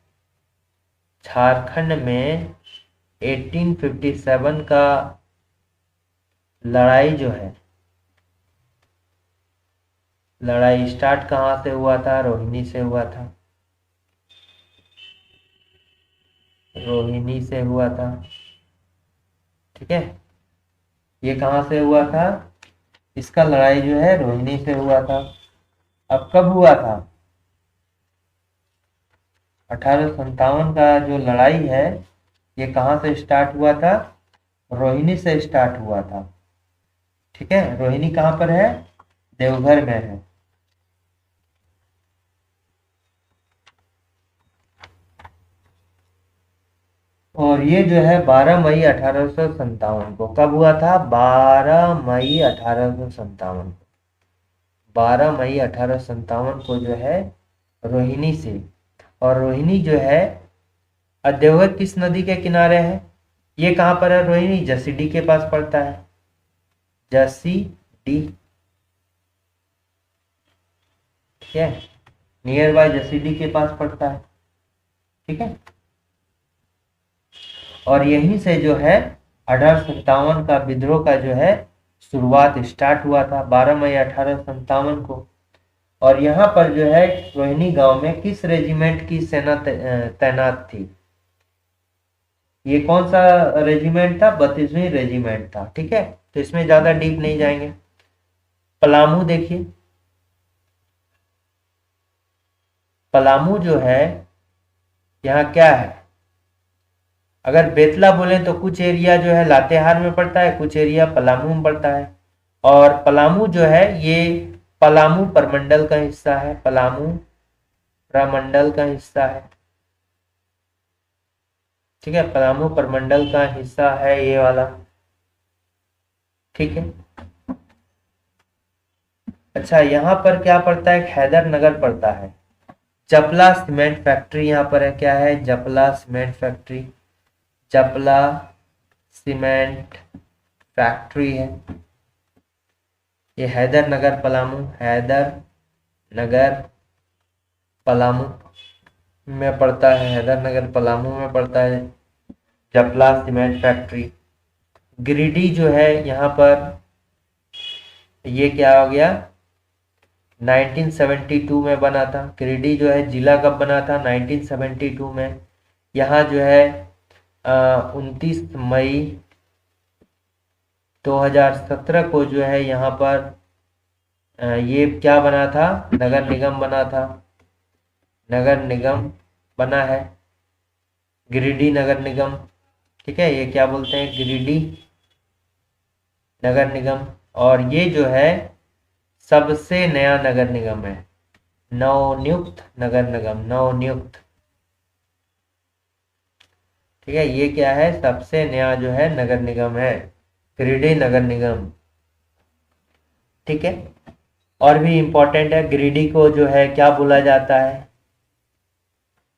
झारखंड में 1857 का लड़ाई जो है, लड़ाई स्टार्ट कहाँ से हुआ था, रोहिणी से हुआ था, रोहिणी से हुआ था, ठीक है। ये कहाँ से हुआ था, इसका लड़ाई जो है रोहिणी से हुआ था। अब कब हुआ था, 1857 का जो लड़ाई है ये कहाँ से स्टार्ट हुआ था, रोहिणी से स्टार्ट हुआ था, ठीक है। रोहिणी कहाँ पर है, देवघर में है। और ये जो है 12 मई 1857 को, कब हुआ था, 12 मई 1857 को, 12 मई 1857 को जो है रोहिणी से। और रोहिणी जो है देवघर किस नदी के किनारे है, ये कहाँ पर है रोहिणी, जसीडीह के पास पड़ता है, जसीडीह, ठीक है, नियर बाय जसीडीह के पास पड़ता है, ठीक है। और यहीं से जो है 1857 का विद्रोह का जो है शुरुआत स्टार्ट हुआ था 12 मई 1857 को। और यहाँ पर जो है रोहिणी गांव में किस रेजिमेंट की सेना तैनात थी, ये कौन सा रेजिमेंट था, 32वीं रेजिमेंट था, ठीक है। तो इसमें ज्यादा डीप नहीं जाएंगे। पलामू देखिए, पलामू जो है यहाँ क्या है, अगर बेतला बोले तो कुछ एरिया जो है लातेहार में पड़ता है, कुछ एरिया पलामू में पड़ता है। और पलामू जो है ये पलामू प्रमंडल का हिस्सा है, पलामू प्रमंडल का हिस्सा है, ठीक है, पलामू प्रमंडल का हिस्सा है ये वाला, ठीक है। अच्छा यहाँ पर क्या पड़ता है, हैदर नगर पड़ता है। जपला सीमेंट फैक्ट्री यहाँ पर है, क्या है, जपला सीमेंट फैक्ट्री, जपला सीमेंट फैक्ट्री है। ये हैदर नगर पलामू, हैदर नगर पलामू में पड़ता है, हैदर नगर पलामू में पड़ता है जपला सीमेंट फैक्ट्री। गिरिडीह जो है यहाँ पर, ये क्या हो गया, 1972 में बना था। गिरिडीह जो है जिला कब बना था, 1972 में। यहाँ जो है 29 मई 2017 को जो है यहाँ पर ये क्या बना था, नगर निगम बना था, नगर निगम बना है, गिरिडीह नगर निगम, ठीक है। ये क्या बोलते हैं, गिरिडीह नगर निगम। और ये जो है सबसे नया नगर निगम है, नवनियुक्त नगर निगम, नवनियुक्त, ठीक है, ये क्या है, सबसे नया जो है नगर निगम है, गिरिडीह नगर निगम। ठीक है, और भी इंपॉर्टेंट है, गिरिडीह को जो है क्या बोला जाता है,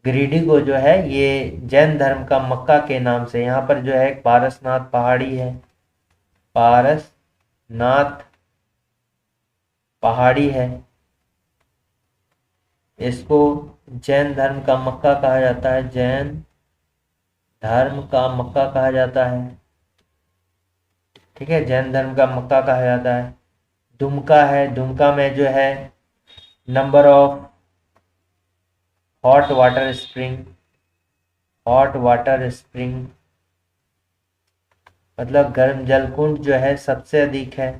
गिरिडीह को जो है ये जैन धर्म का मक्का के नाम से, यहाँ पर जो है पारसनाथ पहाड़ी है, पारसनाथ पहाड़ी है, इसको जैन धर्म का मक्का कहा जाता है, जैन धर्म का मक्का कहा जाता है। ठीक है, जैन धर्म का मक्का कहा जाता है। दुमका है, दुमका में जो है number of hot water spring, hot water spring मतलब गर्म जल कुंड जो है सबसे अधिक है।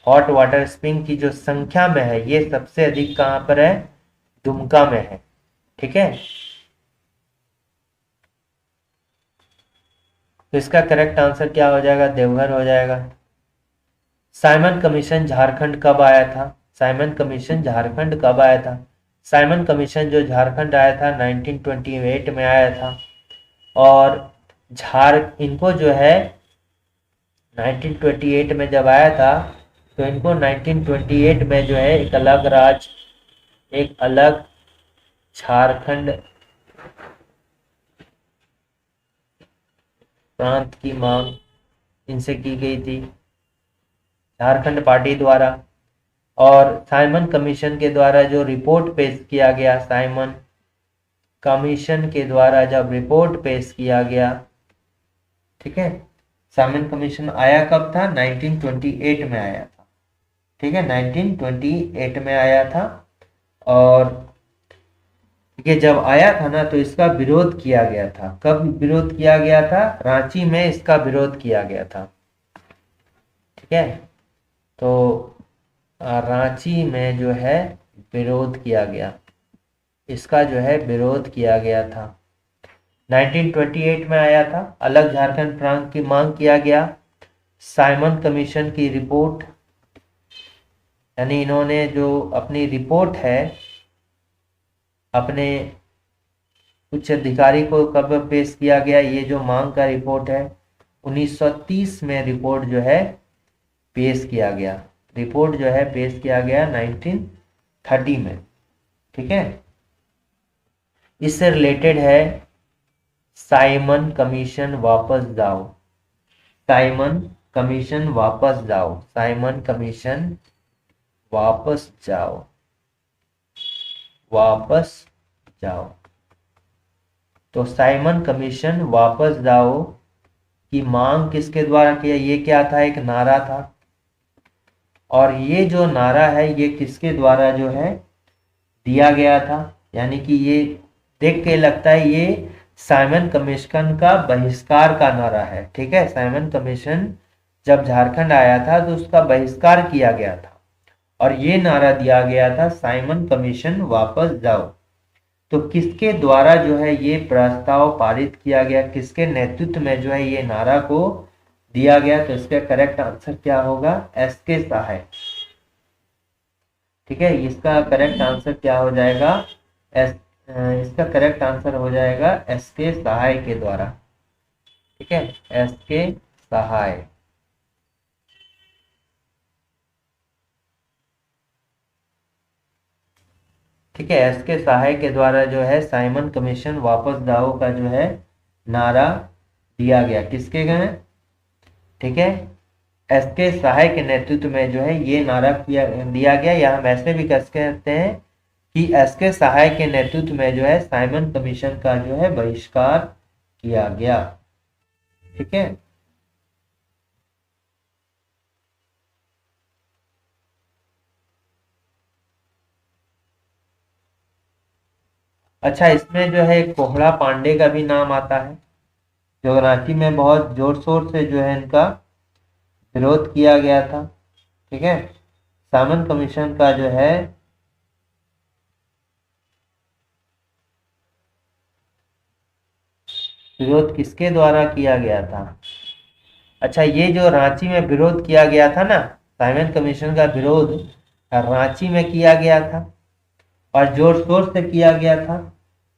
हॉट वाटर स्प्रिंग की जो संख्या में है ये सबसे अधिक कहां पर है, दुमका में है। ठीक है, तो इसका करेक्ट आंसर क्या हो जाएगा, देवघर हो जाएगा। साइमन कमीशन झारखंड कब आया था, साइमन कमीशन झारखंड कब आया था, साइमन कमीशन जो झारखंड आया था 1928 में आया था। और इनको जो है 1928 में जब आया था तो इनको 1928 में जो है एक अलग राज्य, एक अलग झारखंड प्रांत की मांग इनसे की गई थी झारखंड पार्टी द्वारा। और साइमन कमीशन के द्वारा जो रिपोर्ट पेश किया गया, साइमन कमीशन के द्वारा जब रिपोर्ट पेश किया गया, ठीक है, साइमन कमीशन आया कब था, 1928 में आया था। ठीक है, 1928 में आया था। और ये जब आया था ना तो इसका विरोध किया गया था, कब विरोध किया गया था, रांची में इसका विरोध किया गया था। ठीक है, तो रांची में जो है विरोध किया गया, इसका जो है विरोध किया गया था। 1928 में आया था, अलग झारखंड प्रांत की मांग किया गया। साइमन कमीशन की रिपोर्ट, यानी इन्होंने जो अपनी रिपोर्ट है अपने उच्च अधिकारी को कब पेश किया गया, ये जो मांग का रिपोर्ट है 1930 में रिपोर्ट जो है पेश किया गया, रिपोर्ट जो है पेश किया गया 1930 में। ठीक है, इससे रिलेटेड है साइमन कमीशन वापस जाओ, साइमन कमीशन वापस जाओ, साइमन कमीशन वापस जाओ, वापस जाओ। तो साइमन कमीशन वापस जाओ की मांग किसके द्वारा किया, ये क्या था, एक नारा था। और ये जो नारा है ये किसके द्वारा जो है दिया गया था, यानी कि ये देख के लगता है ये साइमन कमीशन का बहिष्कार का नारा है। ठीक है, साइमन कमीशन जब झारखंड आया था तो उसका बहिष्कार किया गया था और ये नारा दिया गया था साइमन कमीशन वापस जाओ। तो किसके द्वारा जो है ये प्रस्ताव पारित किया गया, किसके नेतृत्व में जो है ये नारा को दिया गया, तो इसका करेक्ट आंसर क्या होगा, एसके सहाय। ठीक है, इसका करेक्ट आंसर क्या हो जाएगा, इसका करेक्ट आंसर हो जाएगा एसके सहाय के द्वारा। ठीक है, एसके सहाय। ठीक है, एसके सहाय के द्वारा जो है साइमन कमीशन वापस जाओ का जो है नारा दिया गया, किसके गए, ठीक है, एसके सहाय के नेतृत्व में जो है ये नारा दिया गया, या हम ऐसे भी कह सकते हैं कि एसके सहाय के नेतृत्व में जो है साइमन कमीशन का जो है बहिष्कार किया गया। ठीक है, अच्छा, इसमें जो है कोहड़ा पांडे का भी नाम आता है, जो रांची में बहुत जोर शोर से जो है इनका विरोध किया गया था। ठीक है, साइमन कमीशन का जो है विरोध किसके द्वारा किया गया था, अच्छा, ये जो रांची में विरोध किया गया था ना, साइमन कमीशन का विरोध रांची में किया गया था और जोर शोर से किया गया था।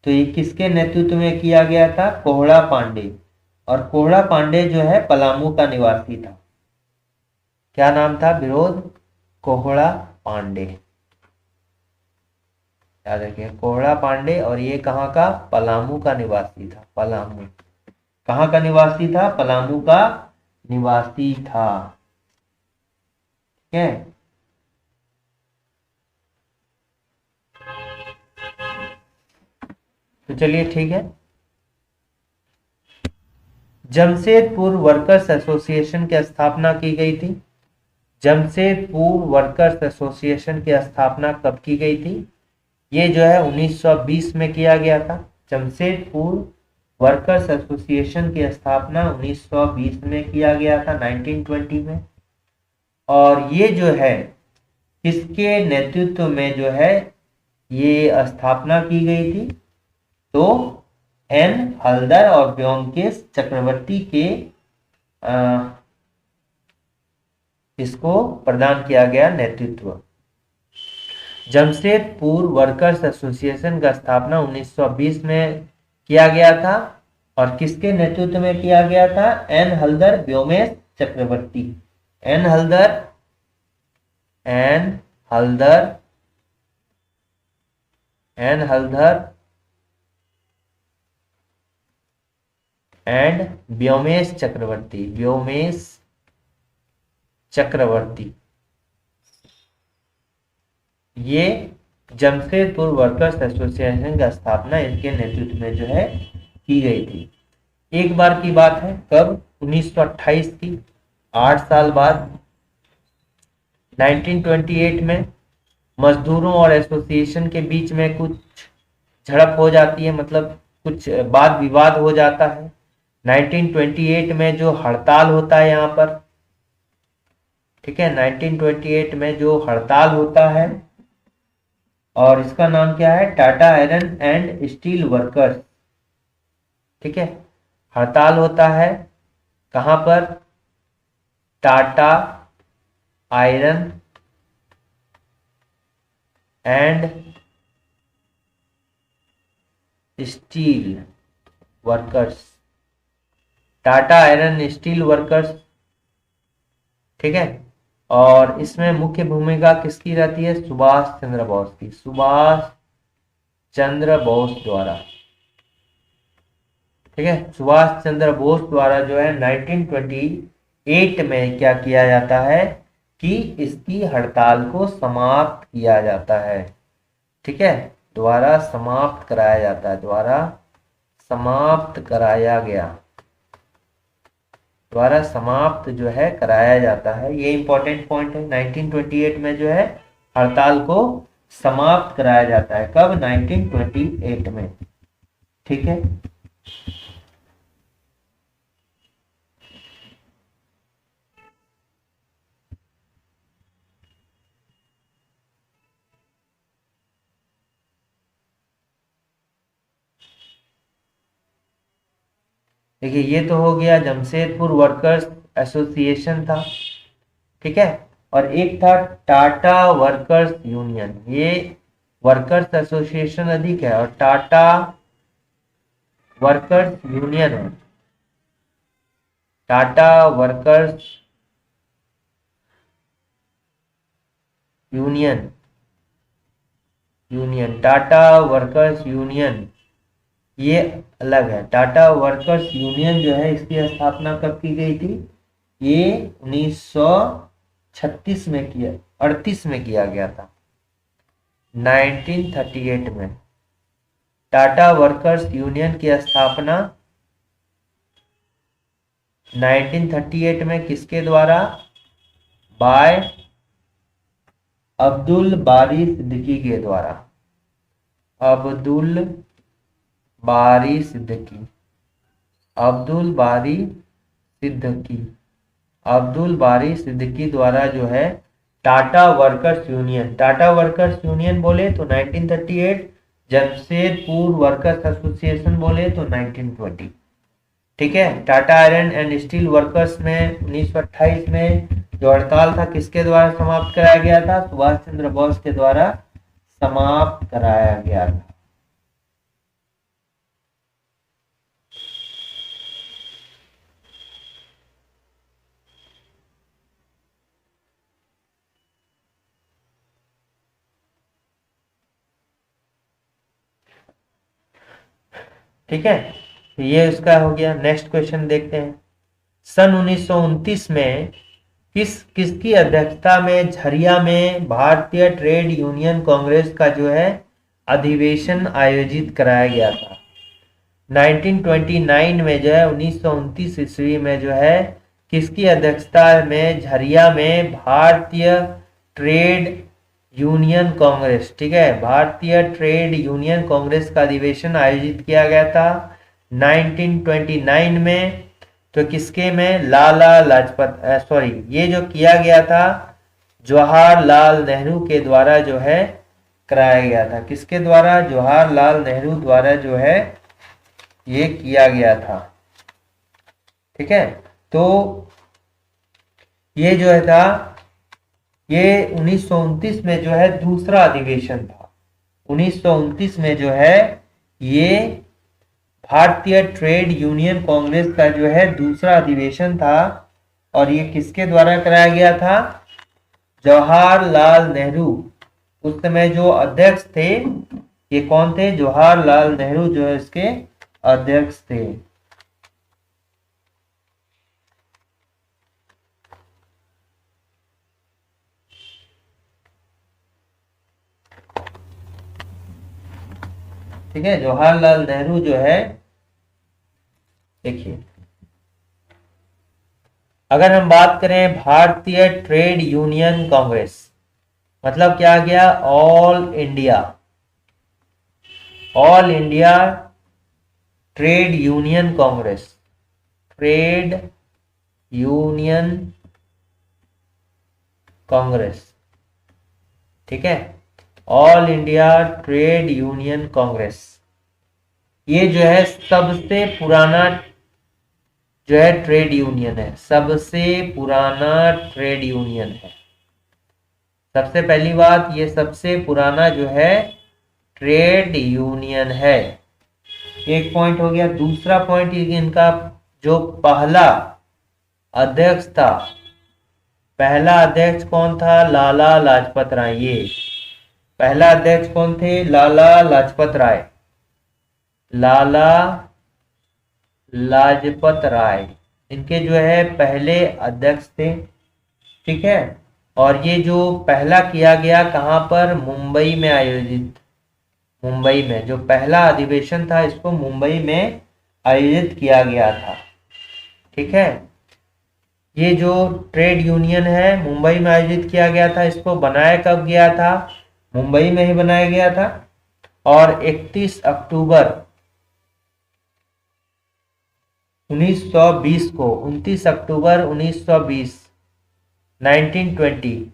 तो ये किसके नेतृत्व में किया गया था? कोहड़ा पांडे। और कोहड़ा पांडे जो है पलामू का निवासी था। क्या नाम था? विनोद कोहड़ा पांडे। याद रखिए, कोहड़ा पांडे। और ये कहाँ का? पलामू का निवासी था। पलामू कहाँ का निवासी था? पलामू का निवासी था। ठीक है। तो चलिए ठीक है। जमशेदपुर वर्कर्स एसोसिएशन की स्थापना की गई थी। जमशेदपुर वर्कर्स एसोसिएशन की स्थापना कब की गई थी? ये जो है 1920 में किया गया था। जमशेदपुर वर्कर्स एसोसिएशन की स्थापना 1920 में किया गया था, 1920 में। और ये जो है किसके नेतृत्व में जो है ये स्थापना की गई थी? तो एन हल्दर और व्योमकेश चक्रवर्ती के इसको प्रदान किया गया नेतृत्व। जमशेदपुर वर्कर्स एसोसिएशन का स्थापना 1920 में किया गया था। और किसके नेतृत्व में किया गया था? N Haldar Vyomesh Chakravarti. N Haldar N Haldar N Haldar and Vyomesh Chakravarti. Vyomesh Chakravarti. ये जमशेदपुर वर्कर्स एसोसिएशन का स्थापना इनके नेतृत्व में जो है की गई थी। एक बार की बात है, कब? 1928 की, 8 साल बाद 1928 में मजदूरों और एसोसिएशन के बीच में कुछ झड़प हो जाती है, मतलब कुछ वाद विवाद हो जाता है। 1928 में जो हड़ताल होता है यहाँ पर, ठीक है, 1928 में जो हड़ताल होता है, और इसका नाम क्या है? Tata iron and steel workers. ठीक है, हड़ताल होता है कहां पर? Tata iron and steel workers. Tata iron steel workers. ठीक है। और इसमें मुख्य भूमिका किसकी रहती है? सुभाष चंद्र बोस की। सुभाष चंद्र बोस द्वारा। ठीक है, सुभाष चंद्र बोस द्वारा जो है 1928 में क्या किया जाता है कि इसकी हड़ताल को समाप्त किया जाता है। ठीक है, द्वारा समाप्त कराया जाता है। द्वारा समाप्त कराया गया। द्वारा समाप्त जो है कराया जाता है। ये इंपॉर्टेंट पॉइंट है। 1928 में जो है हड़ताल को समाप्त कराया जाता है। कब? 1928 में। ठीक है। देखिए, ये तो हो गया जमशेदपुर वर्कर्स एसोसिएशन था। ठीक है। और एक था टाटा वर्कर्स यूनियन। ये वर्कर्स एसोसिएशन अधिक है और टाटा वर्कर्स यूनियन है। Tata workers union Tata workers union ये अलग है। टाटा वर्कर्स यूनियन जो है इसकी स्थापना कब की गई थी? ये 1936 में किया 38 में किया गया था। 1938 में टाटा वर्कर्स यूनियन की स्थापना 1938 में किसके द्वारा? बाय अब्दुल बारी सिद्दीकी के द्वारा। अब्दुल बारी सिद्दीकी। अब्दुल बारी सिद्दीकी। अब्दुल बारी सिद्दीकी द्वारा जो है Tata workers union. Tata workers union बोले तो 1938, जमशेदपुर वर्कर्स एसोसिएशन बोले तो 1920। ठीक है। Tata iron and steel workers में 1928 में जो हड़ताल था किसके द्वारा समाप्त कराया गया था? सुभाष चंद्र बोस के द्वारा समाप्त कराया गया था। ठीक है, तो ये उसका हो गया। नेक्स्ट क्वेश्चन देखते हैं। सन 1929 में किसकी अध्यक्षता में झरिया में भारतीय ट्रेड यूनियन कांग्रेस का जो है अधिवेशन आयोजित कराया गया था? 1929 में जो है 1929 ईस्वी में जो है किसकी अध्यक्षता में झरिया में भारतीय ट्रेड यूनियन कांग्रेस, ठीक है, भारतीय ट्रेड यूनियन कांग्रेस का अधिवेशन आयोजित किया गया था 1929 में। तो किसके में? लाला लाजपत सॉरी, ये जो किया गया था जवाहरलाल नेहरू के द्वारा जो है कराया गया था। किसके द्वारा? जवाहरलाल नेहरू द्वारा जो है ये किया गया था। ठीक है, तो ये जो है था ये 1929 में जो है दूसरा अधिवेशन था। 1929 में जो है ये भारतीय ट्रेड यूनियन कांग्रेस का जो है दूसरा अधिवेशन था और ये किसके द्वारा कराया गया था? जवाहरलाल नेहरू। उस समय जो अध्यक्ष थे ये कौन थे? जवाहरलाल नेहरू जो है इसके अध्यक्ष थे। ठीक है, जवाहरलाल नेहरू जो है, देखिए अगर हम बात करें भारतीय ट्रेड यूनियन कांग्रेस मतलब क्या आ गया? All India trade union Congress, trade union Congress. ठीक है, all India trade union Congress ये जो है सबसे पुराना जो है ट्रेड यूनियन है, सबसे पुराना ट्रेड यूनियन है। सबसे पहली बात, ये सबसे पुराना जो है ट्रेड यूनियन है। एक पॉइंट हो गया। दूसरा पॉइंट इनका जो पहला अध्यक्ष था, पहला अध्यक्ष कौन था? लाला लाजपत राय। ये पहला अध्यक्ष कौन थे? लाला लाजपत राय। लाला लाजपत राय इनके जो है पहले अध्यक्ष थे। ठीक है, और ये जो पहला किया गया कहां पर? मुंबई में आयोजित, मुंबई में जो पहला अधिवेशन था इसको मुंबई में आयोजित किया गया था। ठीक है, ये जो ट्रेड यूनियन है मुंबई में आयोजित किया गया था। इसको बनाया कब गया था? मुंबई में ही बनाया गया था। और 31 अक्टूबर 1920 को, 29 अक्टूबर 1920 1920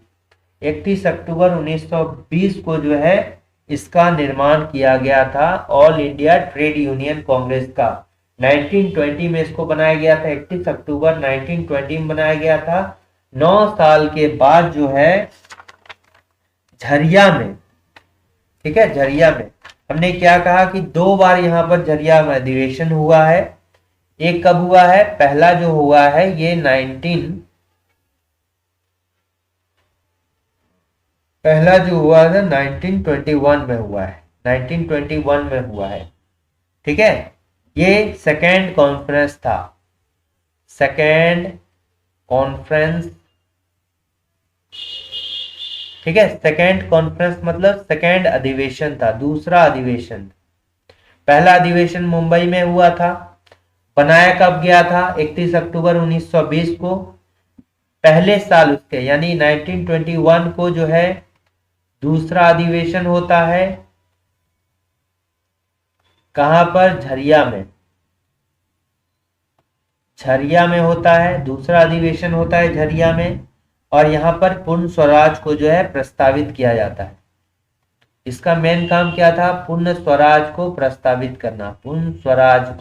31 अक्टूबर 1920 को जो है इसका निर्माण किया गया था, all India trade union Congress का। 1920 में इसको बनाया गया था, 31 अक्टूबर 1920 में बनाया गया था। 9 साल के बाद जो है झरिया में, ठीक है, झरिया में हमने क्या कहा कि 2 बार यहां पर झरिया में अधिवेशन हुआ है। एक कब हुआ है? पहला जो हुआ है ये पहला जो हुआ था 1921 में हुआ है, 1921 में हुआ है। ठीक है, ये सेकेंड कॉन्फ्रेंस था, सेकेंड कॉन्फ्रेंस। ठीक है, सेकेंड कॉन्फ्रेंस मतलब सेकेंड अधिवेशन था, दूसरा अधिवेशन। पहला अधिवेशन मुंबई में हुआ था, बनाया कब गया था? 31 अक्टूबर 1920 को। पहले साल उसके यानी 1921 को जो है दूसरा अधिवेशन होता है, कहां पर? झरिया में, झरिया में होता है, दूसरा अधिवेशन होता है झरिया में। और यहां पर पूर्ण स्वराज को जो है प्रस्तावित किया जाता है। इसका मेन काम क्या था? पूर्ण स्वराज को प्रस्तावित करना, पूर्ण स्वराज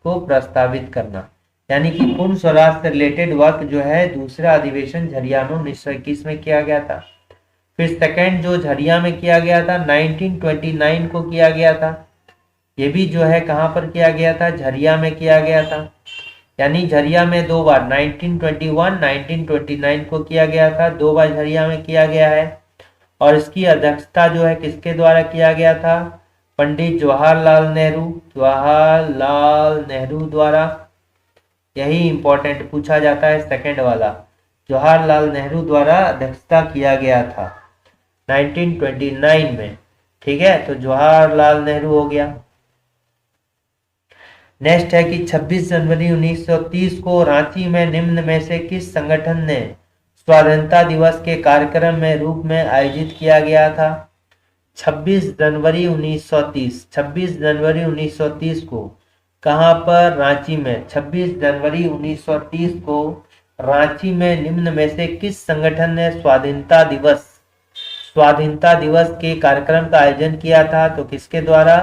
को प्रस्तावित करना, यानी कि पूर्ण स्वराज से रिलेटेड वर्क जो है दूसरा अधिवेशन झरिया में 1921 में किया गया था। फिर सेकेंड जो झरिया में किया गया था 1929 को किया गया था। ये भी जो है कहां पर किया गया था? झरिया में किया गया था। यानी झरिया में 2 बार 1921 1929 को किया गया था, 2 बार झरिया में किया गया है। और इसकी अध्यक्षता जो है किसके द्वारा किया गया था? पंडित जवाहरलाल नेहरू द्वारा, यही इंपॉर्टेंट पूछा जाता है सेकंड वाला, जवाहरलाल नेहरू द्वारा अध्यक्षता किया गया था 1929 में। ठीक है, तो जवाहरलाल नेहरू हो गया। नेक्स्ट है कि 26 जनवरी 1930 को रांची में निम्न में से किस संगठन ने स्वाधीनता दिवस के कार्यक्रम में रूप में आयोजित किया गया था? 26 जनवरी 1930, 26 जनवरी 1930 को कहां पर? रांची में। 26 जनवरी 1930 को रांची में निम्न में से किस संगठन ने स्वाधीनता दिवस के कार्यक्रम का आयोजन किया था? तो किसके द्वारा?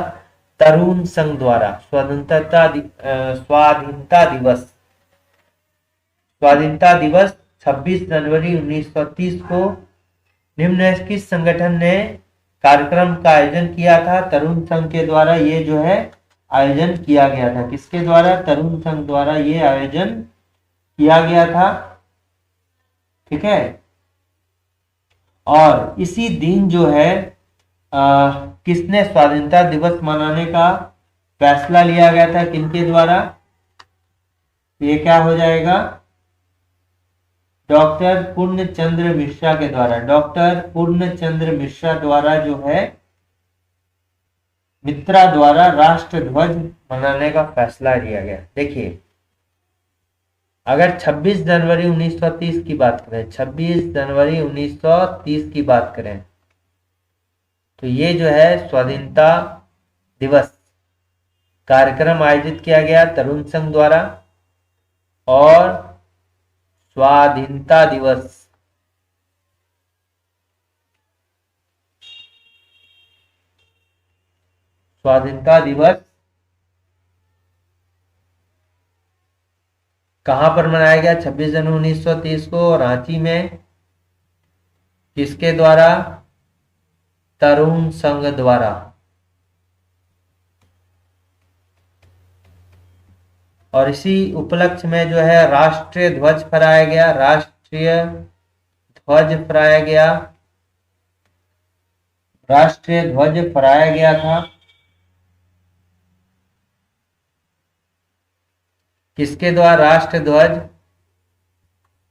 तरुण संघ द्वारा। स्वाधीनता दिवस 26 जनवरी 1930 को निम्न में किस संगठन ने कार्यक्रम का आयोजन किया था? तरुण संघ के द्वारा ये जो है आयोजन किया गया था। किसके द्वारा? तरुण संघ द्वारा ये आयोजन किया गया था। ठीक है, और इसी दिन जो है किसने स्वाधीनता दिवस मनाने का फैसला लिया गया था? किनके द्वारा? ये क्या हो जाएगा? डॉक्टर पूर्णचंद्र मिश्रा के द्वारा। डॉक्टर पूर्णचंद्र मिश्रा द्वारा जो है मित्रा द्वारा राष्ट्र ध्वज मनाने का फैसला लिया गया। देखिए, अगर 26 जनवरी 1930 की बात करें, 26 जनवरी 1930 की बात करें, तो ये जो है स्वाधीनता दिवस कार्यक्रम आयोजित किया गया तरुण संघ द्वारा, और स्वाधीनता दिवस कहां पर मनाया गया? 26 जनवरी 1930 को रांची में। किसके द्वारा? तरुण संघ द्वारा। और इसी उपलक्ष्य में जो है राष्ट्रीय ध्वज फहराया गया। राष्ट्रीय ध्वज फहराया गया था। किसके द्वारा राष्ट्र ध्वज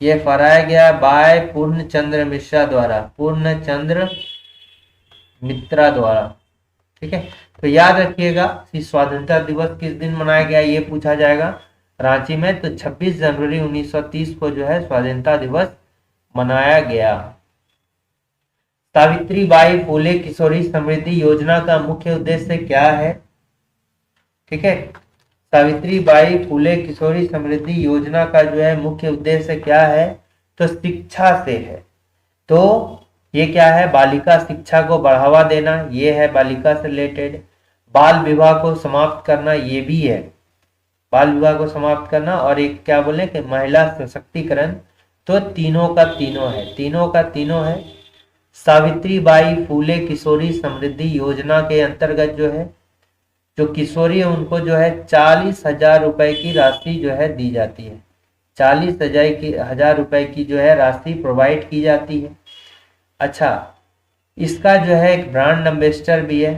ये फहराया गया? बाय पूर्णचंद्र मिश्रा द्वारा, पूर्णचंद्र मित्रा द्वारा। ठीक है, तो याद रखिएगा कि स्वाधीनता दिवस किस दिन मनाया गया, ये पूछा जाएगा रांची में। तो 26 जनवरी 1930 को जो है स्वाधीनता दिवस मनाया गया। सावित्रीबाई फुले किशोरी समृद्धि योजना का मुख्य उद्देश्य क्या है? ठीक है, सावित्रीबाई फुले किशोरी समृद्धि योजना का जो है मुख्य उद्देश्य क्या है? तो शिक्षा से है। तो ये क्या है? बालिका शिक्षा को बढ़ावा देना, ये है बालिका से रिलेटेड। बाल विवाह को समाप्त करना, ये भी है, बाल विवाह को समाप्त करना। और एक क्या बोले कि महिला सशक्तिकरण। तो तीनों का तीनों है। सावित्रीबाई फुले किशोरी समृद्धि योजना के अंतर्गत जो है जो किशोरी है उनको जो है 40,000 रुपए की राशि जो है दी जाती है। 40,000 रुपए की जो है राशि प्रोवाइड की जाती है। अच्छा, इसका जो है एक ब्रांड एम्बेसडर भी है।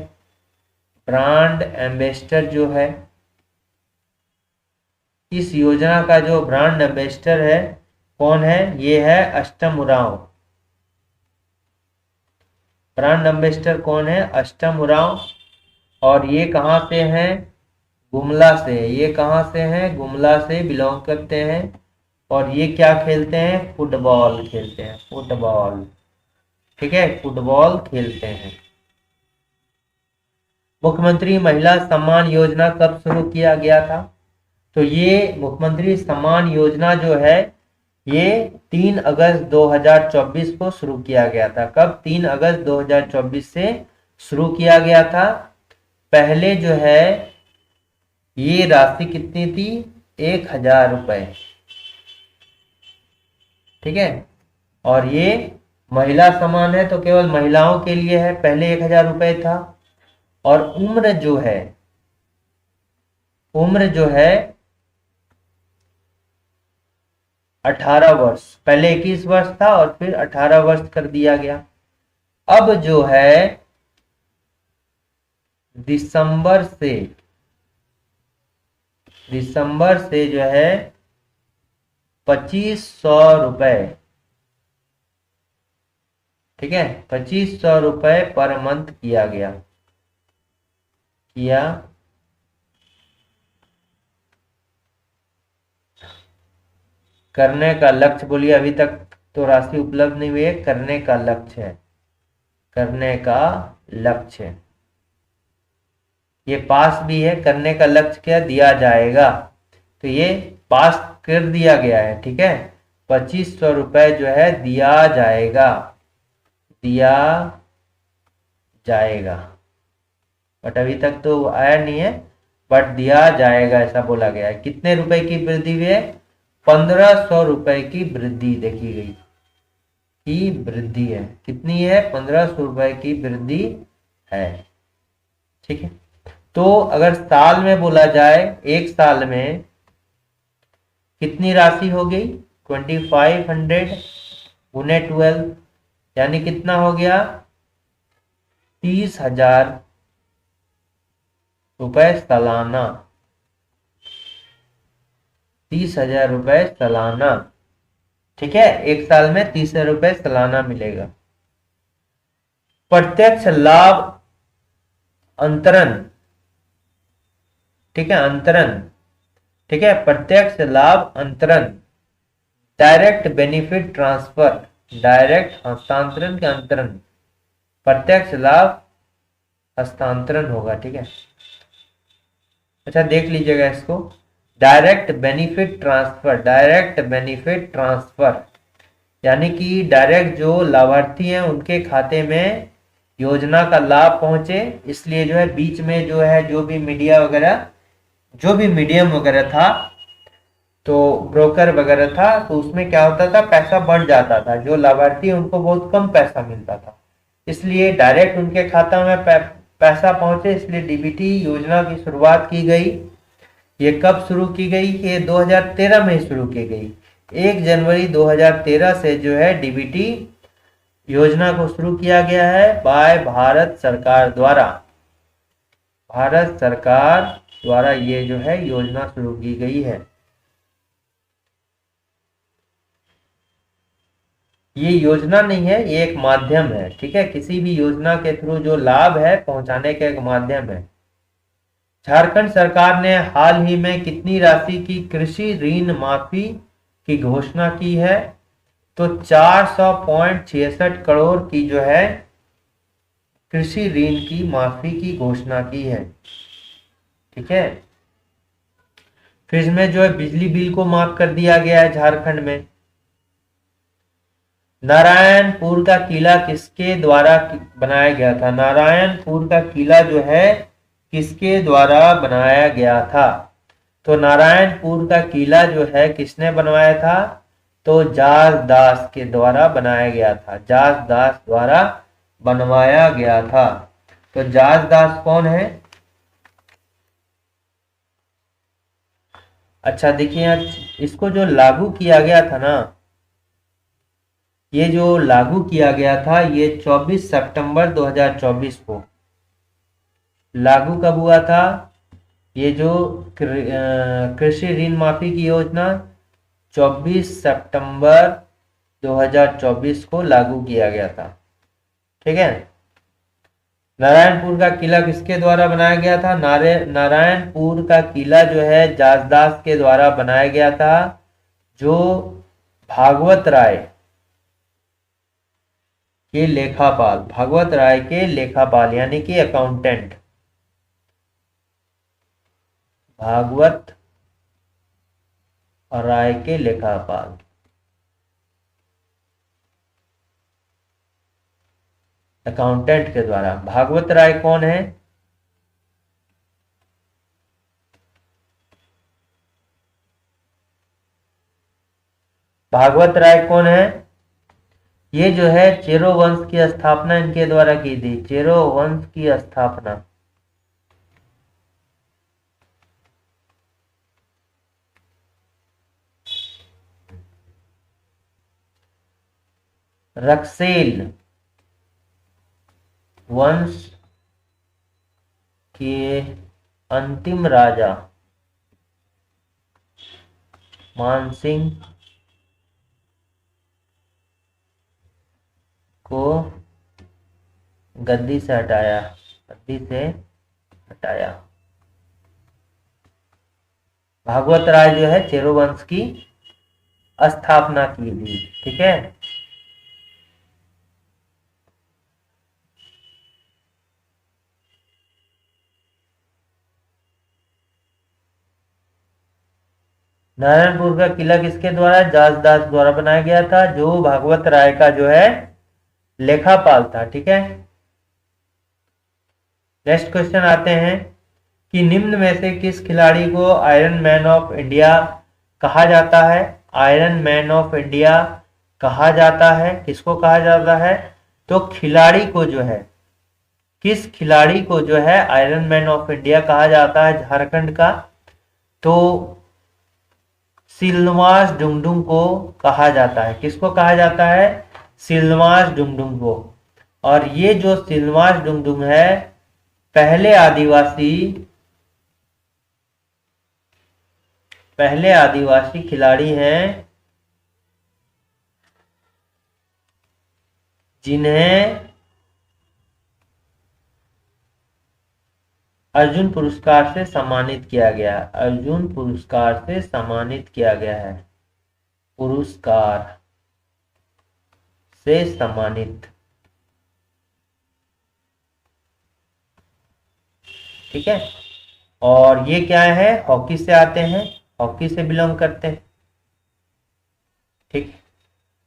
ब्रांड एम्बेसडर जो है, इस योजना का जो ब्रांड एम्बेसडर है कौन है? ये है अष्टम उरांव। ब्रांड एम्बेसडर कौन है? अष्टम उरांव। और ये कहाँ से हैं? गुमला से। ये कहाँ से हैं? गुमला से बिलोंग करते हैं। और ये क्या खेलते हैं? फुटबॉल खेलते हैं, फुटबॉल। ठीक है, फुटबॉल खेलते हैं। मुख्यमंत्री महिला सम्मान योजना कब शुरू किया गया था? तो ये मुख्यमंत्री सम्मान योजना जो है ये 3 अगस्त 2024 को शुरू किया गया था। कब? 3 अगस्त 2024 से शुरू किया गया था। पहले जो है ये राशि कितनी थी? 1,000 रुपए। ठीक है, और ये महिला सम्मान है तो केवल महिलाओं के लिए है। पहले 1,000 रुपए था। और उम्र जो है 18 वर्ष। पहले 21 वर्ष था और फिर 18 वर्ष कर दिया गया। अब जो है दिसंबर से जो है 2500 रुपए, ठीक है, 2500 रुपए पर मंथ किया करने का लक्ष्य। बोलिए, अभी तक तो राशि उपलब्ध नहीं हुई है, करने का लक्ष्य है, करने का लक्ष्य। ये पास भी है, करने का लक्ष्य क्या दिया जाएगा, तो ये पास कर दिया गया है, ठीक है। 2500 रुपए जो है दिया जाएगा, बट अभी तक तो आया नहीं है, बट दिया जाएगा ऐसा बोला गया है। कितने रुपए की वृद्धि हुई है? 1500 रुपए की वृद्धि देखी गई, की वृद्धि है। कितनी है? 1500 रुपए की वृद्धि है, ठीक है। तो अगर साल में बोला जाए, एक साल में कितनी राशि हो गई? 2500 गुने 12, यानी कितना हो गया? 30,000 रुपए सालाना, 30,000 रुपए सालाना, ठीक है। एक साल में 30,000 रुपए सालाना मिलेगा। प्रत्यक्ष लाभ अंतरण, ठीक है, अंतरण, ठीक है, प्रत्यक्ष लाभ अंतरण, डायरेक्ट बेनिफिट ट्रांसफर, डायरेक्ट हस्तांतरण के अंतरण, प्रत्यक्ष लाभ हस्तांतरण होगा, ठीक है। अच्छा, देख लीजिएगा इसको, direct benefit transfer, direct benefit transfer, यानी कि डायरेक्ट जो लाभार्थी हैं उनके खाते में योजना का लाभ पहुंचे, इसलिए जो है बीच में जो है जो भी मीडिया वगैरह, जो भी मीडियम वगैरह था, तो ब्रोकर वगैरह था, तो उसमें क्या होता था, पैसा बढ़ जाता था, जो लाभार्थी है उनको बहुत कम पैसा मिलता था, इसलिए डायरेक्ट उनके खाता में पैसा पहुंचे, इसलिए डीबीटी योजना की शुरुआत की गई। ये कब शुरू की गई? ये 2013 में शुरू की गई। 1 जनवरी 2013 से जो है डीबीटी योजना को शुरू किया गया है बाय भारत सरकार द्वारा। भारत सरकार द्वारा ये जो है योजना शुरू की गई है। ये योजना नहीं है, ये एक माध्यम है, ठीक है। किसी भी योजना के थ्रू जो लाभ है पहुंचाने का एक माध्यम है। झारखंड सरकार ने हाल ही में कितनी राशि की कृषि ऋण माफी की घोषणा की है? तो 400.66 करोड़ की जो है कृषि ऋण की माफी की घोषणा की है, ठीक है। फिर इसमें जो है बिजली बिल को माफ कर दिया गया है झारखंड में। नारायणपुर का किला किसके द्वारा बनाया गया था? नारायणपुर का किला जो है किसके द्वारा बनाया गया था? तो नारायणपुर का किला जो है किसने बनवाया था? तो जास दास के द्वारा बनाया गया था, जास दास द्वारा बनवाया गया था। तो जास दास कौन है? अच्छा देखिए, इसको जो लागू किया गया था ना, ये जो लागू किया गया था, ये 24 सितंबर 2024 को लागू कब हुआ था? ये जो कृषि ऋण माफी की योजना 24 सितंबर 2024 को लागू किया गया था, ठीक है। नारायणपुर का किला किसके द्वारा बनाया गया था? नारायणपुर का किला जो है जासदास के द्वारा बनाया गया था, जो भागवत राय के लेखापाल, भागवत राय के लेखापाल यानी कि अकाउंटेंट, भागवत राय के लेखापाल, अकाउंटेंट के द्वारा। भागवत राय कौन है? भागवत राय कौन है? ये जो है चेरो वंश की स्थापना इनके द्वारा की थी, चेरो वंश की स्थापना। रक्सेल वंश कि अंतिम राजा मानसिंह को गद्दी से हटाया। भागवत राय जो है चेरो वंश की स्थापना की थी। ठीक है, नारायणपुर का किला किसके द्वारा? जासदास द्वारा बनाया गया था, जो भागवत राय का जो है लेखापाल था। ठीक है, नेक्स्ट क्वेश्चन आते हैं कि निम्न में से किस खिलाड़ी को आयरन मैन ऑफ इंडिया कहा जाता है? आयरन मैन ऑफ इंडिया कहा जाता है, किसको कहा जाता है? तो खिलाड़ी को जो है, किस खिलाड़ी को जो है आयरन मैन ऑफ इंडिया कहा जाता है झारखंड का? तो सिलवास डुंगडुंग को कहा जाता है। किसको कहा जाता है? सिलवास डुंगडुंग को। और ये जो सिलवास डुंगडुंग है पहले आदिवासी खिलाड़ी हैं जिन्हें अर्जुन पुरस्कार से सम्मानित किया गया। अर्जुन पुरस्कार से सम्मानित किया गया है। पुरस्कार से सम्मानित। ठीक है, और ये क्या है? हॉकी से आते हैं, हॉकी से बिलोंग करते हैं। ठीक,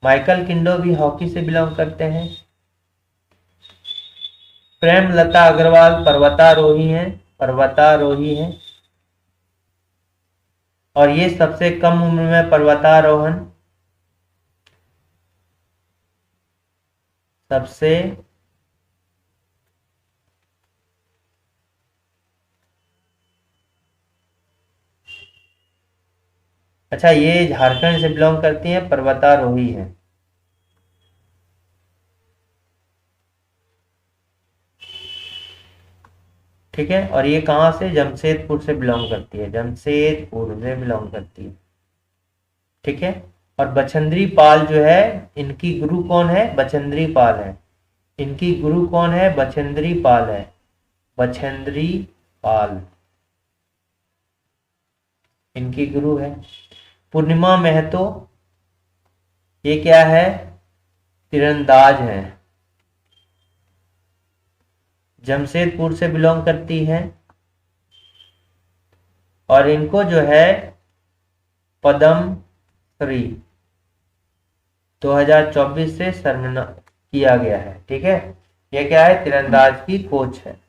माइकल किंडो भी हॉकी से बिलोंग करते हैं। प्रेमलता अग्रवाल पर्वतारोही हैं। और ये सबसे कम उम्र में पर्वतारोहण सबसे अच्छा, ये झारखंड से बिलोंग करती हैं, पर्वतारोही है। ठीक है, और ये कहां से? जमशेदपुर से बिलोंग करती है, जमशेदपुर से बिलोंग करती है। ठीक है, और बछेंद्री पाल जो है, इनकी गुरु कौन है? बछेंद्री पाल है। इनकी गुरु कौन है? बछेंद्री पाल है। बछेंद्री पाल इनकी गुरु है। पूर्णिमा महतो, ये क्या है? तीरंदाज है, जमशेदपुर से बिलोंग करती है। और इनको जो है पद्म श्री 2024 से सम्मानित किया गया है। ठीक है, ये क्या है? तीरंदाज की कोच है।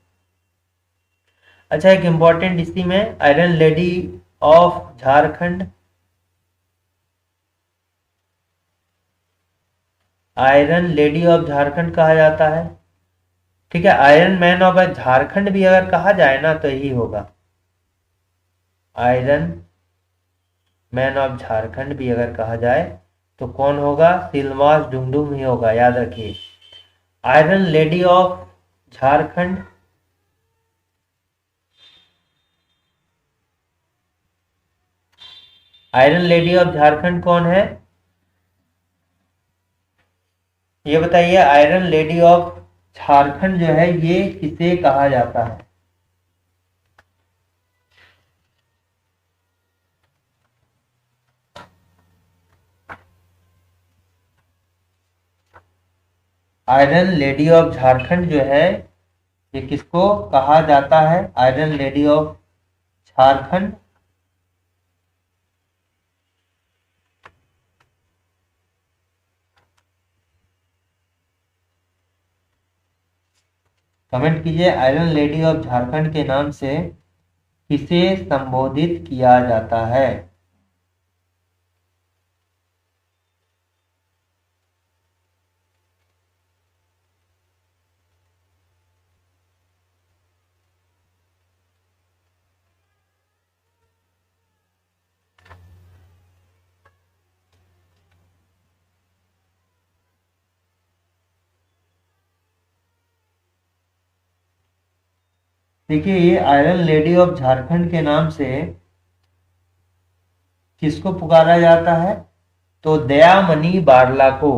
अच्छा, एक इंपॉर्टेंट इसी में iron lady of Jharkhand, iron lady of Jharkhand कहा जाता है। ठीक है, आयरन मैन ऑफ झारखंड भी अगर कहा जाए ना तो यही होगा। आयरन मैन ऑफ झारखंड भी अगर कहा जाए तो कौन होगा? सिलवास डुंगडुंग ही होगा, याद रखिए। Iron lady of Jharkhand, iron lady of Jharkhand कौन है? ये बताइए, आयरन लेडी ऑफ झारखंड जो है ये किसे कहा जाता है? आयरन लेडी ऑफ झारखंड जो है ये किसको कहा जाता है? Iron lady of Jharkhand. Comment कीजिए, आयरन लेडी ऑफ झारखंड के नाम से किसे संबोधित किया जाता है? देखिए ये आयरन लेडी ऑफ झारखंड के नाम से किसको पुकारा जाता है? तो दयामणि बारला को,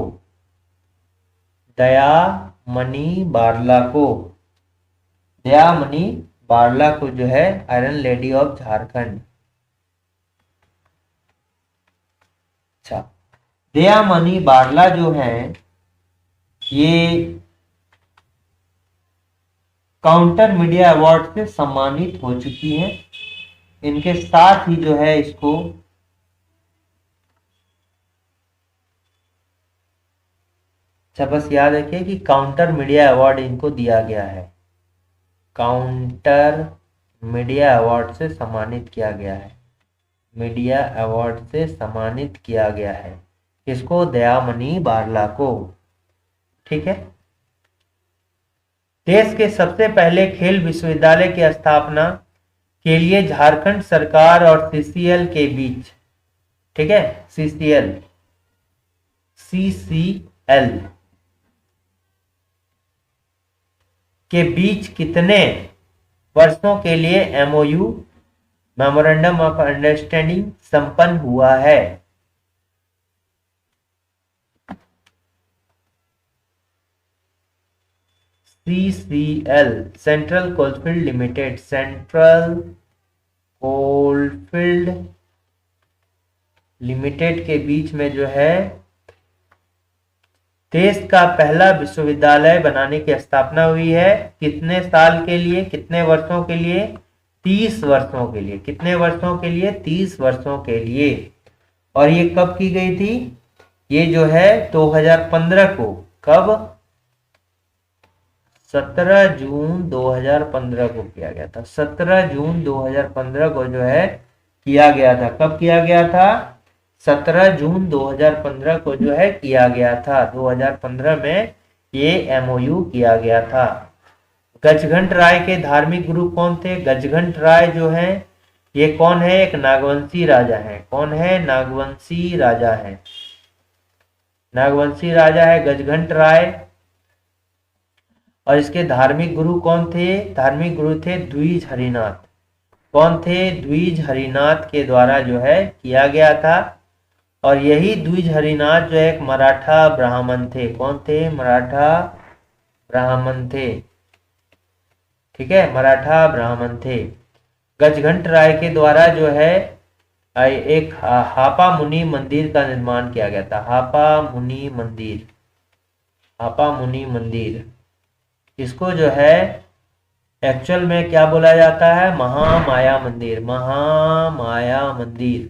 दयामणि बारला को, दयामणि बारला को जो है आयरन लेडी ऑफ झारखंड। अच्छा, दयामणि बारला जो है ये काउंटर मीडिया अवार्ड से सम्मानित हो चुकी हैं। इनके साथ ही जो है इसको अच्छा बस याद रखिए कि काउंटर मीडिया अवार्ड इनको दिया गया है, काउंटर मीडिया अवार्ड से सम्मानित किया गया है, मीडिया अवार्ड से सम्मानित किया गया है किसको? दयामणि बारला को। ठीक है। देश के सबसे पहले खेल विश्वविद्यालय की स्थापना के लिए झारखंड सरकार और सीसीएल के बीच, ठीक है, सीसीएल, सीसीएल के बीच कितने वर्षों के लिए एमओयू, मेमोरेंडम ऑफ अंडरस्टैंडिंग संपन्न हुआ है? CCL, central coalfield limited, central coalfield limited के बीच में जो है देश का पहला विश्वविद्यालय बनाने की स्थापना हुई है। कितने साल के लिए, कितने वर्षों के लिए? 30 वर्षों के लिए। कितने वर्षों के लिए? 30 वर्षों के लिए। और ये कब की गई थी? ये जो है 2015 को। कब? 17 जून 2015 को किया गया था। 17 जून 2015 को जो है किया गया था। कब किया गया था? 17 जून 2015 को जो है किया गया था। 2015 में ये एमओयू किया गया था। गजघंट राय के धार्मिक गुरु कौन थे? गजघंट राय जो है ये कौन है? एक नागवंशी राजा है। कौन है? नागवंशी राजा है। नागवंशी राजा है गजघंट राय। और इसके धार्मिक गुरु कौन थे? धार्मिक गुरु थे द्विज हरिनाथ। कौन थे? द्विज हरिनाथ के द्वारा जो है किया गया था। और यही द्विज हरिनाथ जो एक मराठा ब्राह्मण थे। कौन थे? मराठा ब्राह्मण थे। ठीक है, मराठा ब्राह्मण थे। गजघंट राय के द्वारा जो है एक हापा मुनि मंदिर का निर्माण किया गया था। हापा मुनि मंदिर, हापा मुनि मंदिर, इसको जो है एक्चुअल में क्या बोला जाता है? महामाया मंदिर, महामाया मंदिर।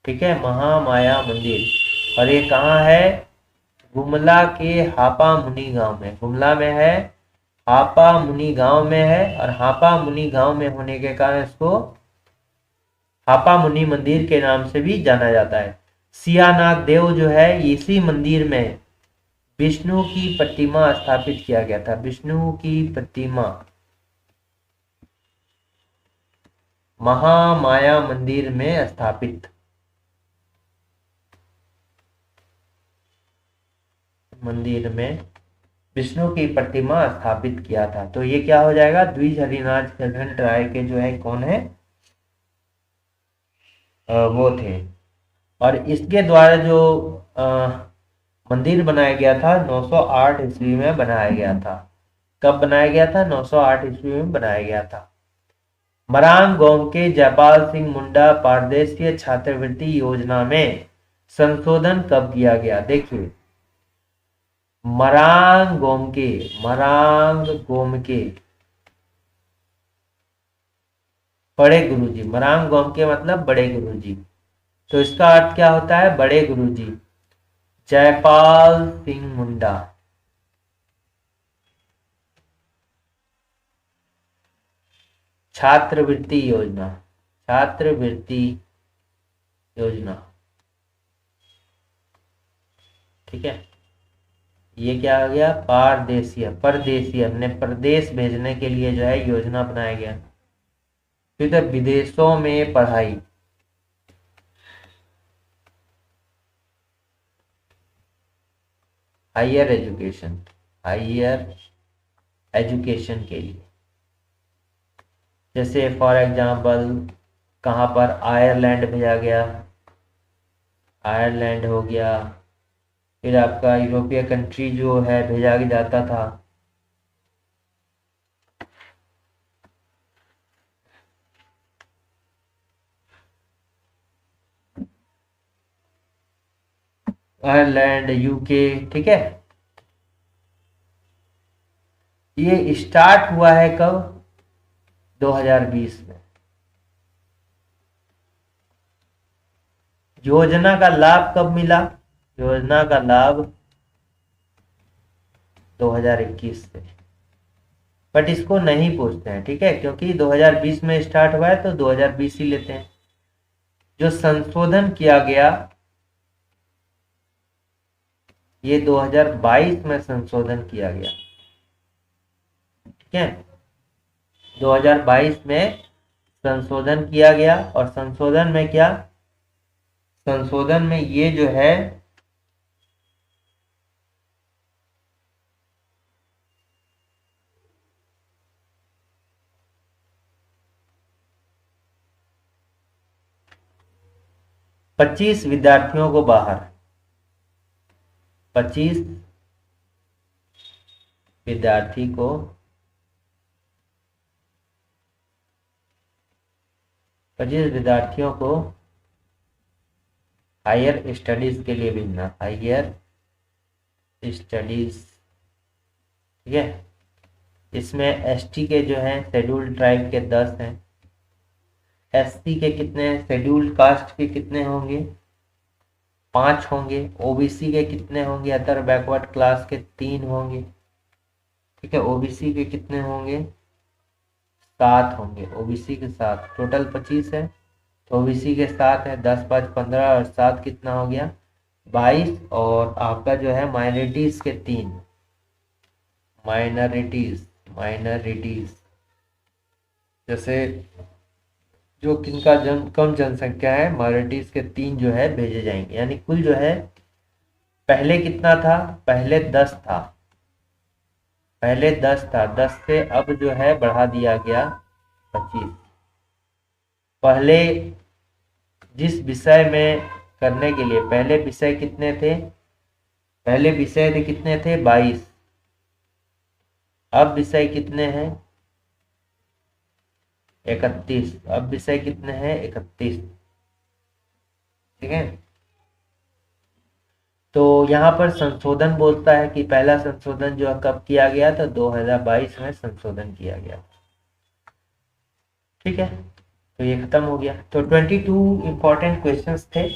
ठीक है, महामाया मंदिर। और ये कहाँ है? गुमला के हापा मुनि गांव में। गुमला में है, हापा मुनि गांव में है। और हापा मुनि गांव में होने के कारण इसको हापा मुनि मंदिर के नाम से भी जाना जाता है। सियानाग देव जो है इसी मंदिर में विष्णु की प्रतिमा स्थापित किया गया था। विष्णु की प्रतिमा महामाया मंदिर में स्थापित, मंदिर में विष्णु की प्रतिमा स्थापित किया था। तो ये क्या हो जाएगा? द्विज हरिनाथ गजघंट राय के जो है कौन है? वो थे। और इसके द्वारा जो मंदिर बनाया गया था 908 ईस्वी में बनाया गया था। कब बनाया गया था? 908 ईस्वी में बनाया गया था। मरांग गोम के जयपाल सिंह मुंडा पारदेशीय छात्रवृत्ति योजना में संशोधन कब किया गया? देखिए, मरांग गोम के, मरांग गोम के बड़े गुरुजी, मरांग गोम के मतलब बड़े गुरुजी। तो इसका अर्थ क्या होता है? बड़े गुरुजी जयपाल सिंह मुंडा। छात्रवृत्ति योजना, छात्रवृत्ति योजना। ठीक है, ये क्या आ गया? पारदेशीय, परदेशीय, हमने प्रदेश भेजने के लिए जो है योजना बनाया गया। फिर विदेशों में पढ़ाई, हायर एजुकेशन, हायर एजुकेशन के लिए। जैसे फॉर एग्जांपल कहाँ पर आयरलैंड भेजा गया, आयरलैंड हो गया। फिर आपका यूरोपीय कंट्री जो है भेजा जाता था, आयरलैंड, यूके, ठीक है। ये स्टार्ट हुआ है कब? 2020 में। योजना का लाभ कब मिला? योजना का लाभ 2021 से। बट इसको नहीं पूछते हैं, ठीक है, क्योंकि 2020 में स्टार्ट हुआ है तो 2020 ही लेते हैं। जो संशोधन किया गया ये 2022 में संशोधन किया गया, ठीक है। 2022 में संशोधन किया गया, और संशोधन में क्या, संशोधन में ये जो है पच्चीस विद्यार्थियों को बाहर, 25 विद्यार्थी को पच्चीस विद्यार्थियों को हायर स्टडीज के लिए भेजना, हायर स्टडीज, ठीक है। इसमें एसटी के जो हैं शेड्यूल्ड ट्राइब के 10 हैं, एससी के कितने, शेड्यूल्ड कास्ट के कितने होंगे, 5 होंगे, ओबीसी के कितने होंगे, अदर बैकवर्ड क्लास के 3 होंगे, ठीक है। ओबीसी के कितने होंगे, 7 होंगे, ओबीसी के 7, टोटल 25 है, तो ओबीसी के 7 है, 10 5 15 और 7 कितना हो गया, 22। और आपका जो है माइनॉरिटीज के 3, माइनॉरिटीज, माइनॉरिटीज जैसे जो किनका कम जनसंख्या है, माइनॉरिटीज के 3 जो है भेजे जाएंगे। यानी कुल जो है पहले कितना था, पहले 10 था, पहले 10 था, 10 से अब जो है बढ़ा दिया गया 25। पहले जिस विषय में करने के लिए, पहले विषय कितने थे, पहले विषय थे कितने थे, 22, अब विषय कितने हैं, 31, अब विषय कितने हैं, 31, ठीक है। तो यहाँ पर संशोधन बोलता है कि पहला संशोधन जो कब किया गया था, 2022 में संशोधन किया गया, ठीक है। तो ये खत्म हो गया। तो 22 इंपॉर्टेंट क्वेश्चंस थे।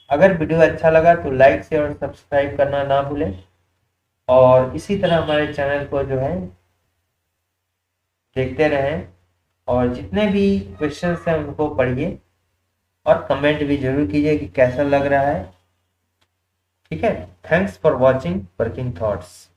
अगर वीडियो अच्छा लगा तो लाइक शेयर और सब्सक्राइब करना ना भूलें, और इसी तरह हमारे चैनल को जो है देखते रहें, और जितने भी क्वेश्चंस हैं उनको पढ़िए और कमेंट भी जरूर कीजिए कि कैसा लग रहा है, ठीक है। Thanks for watching working thoughts.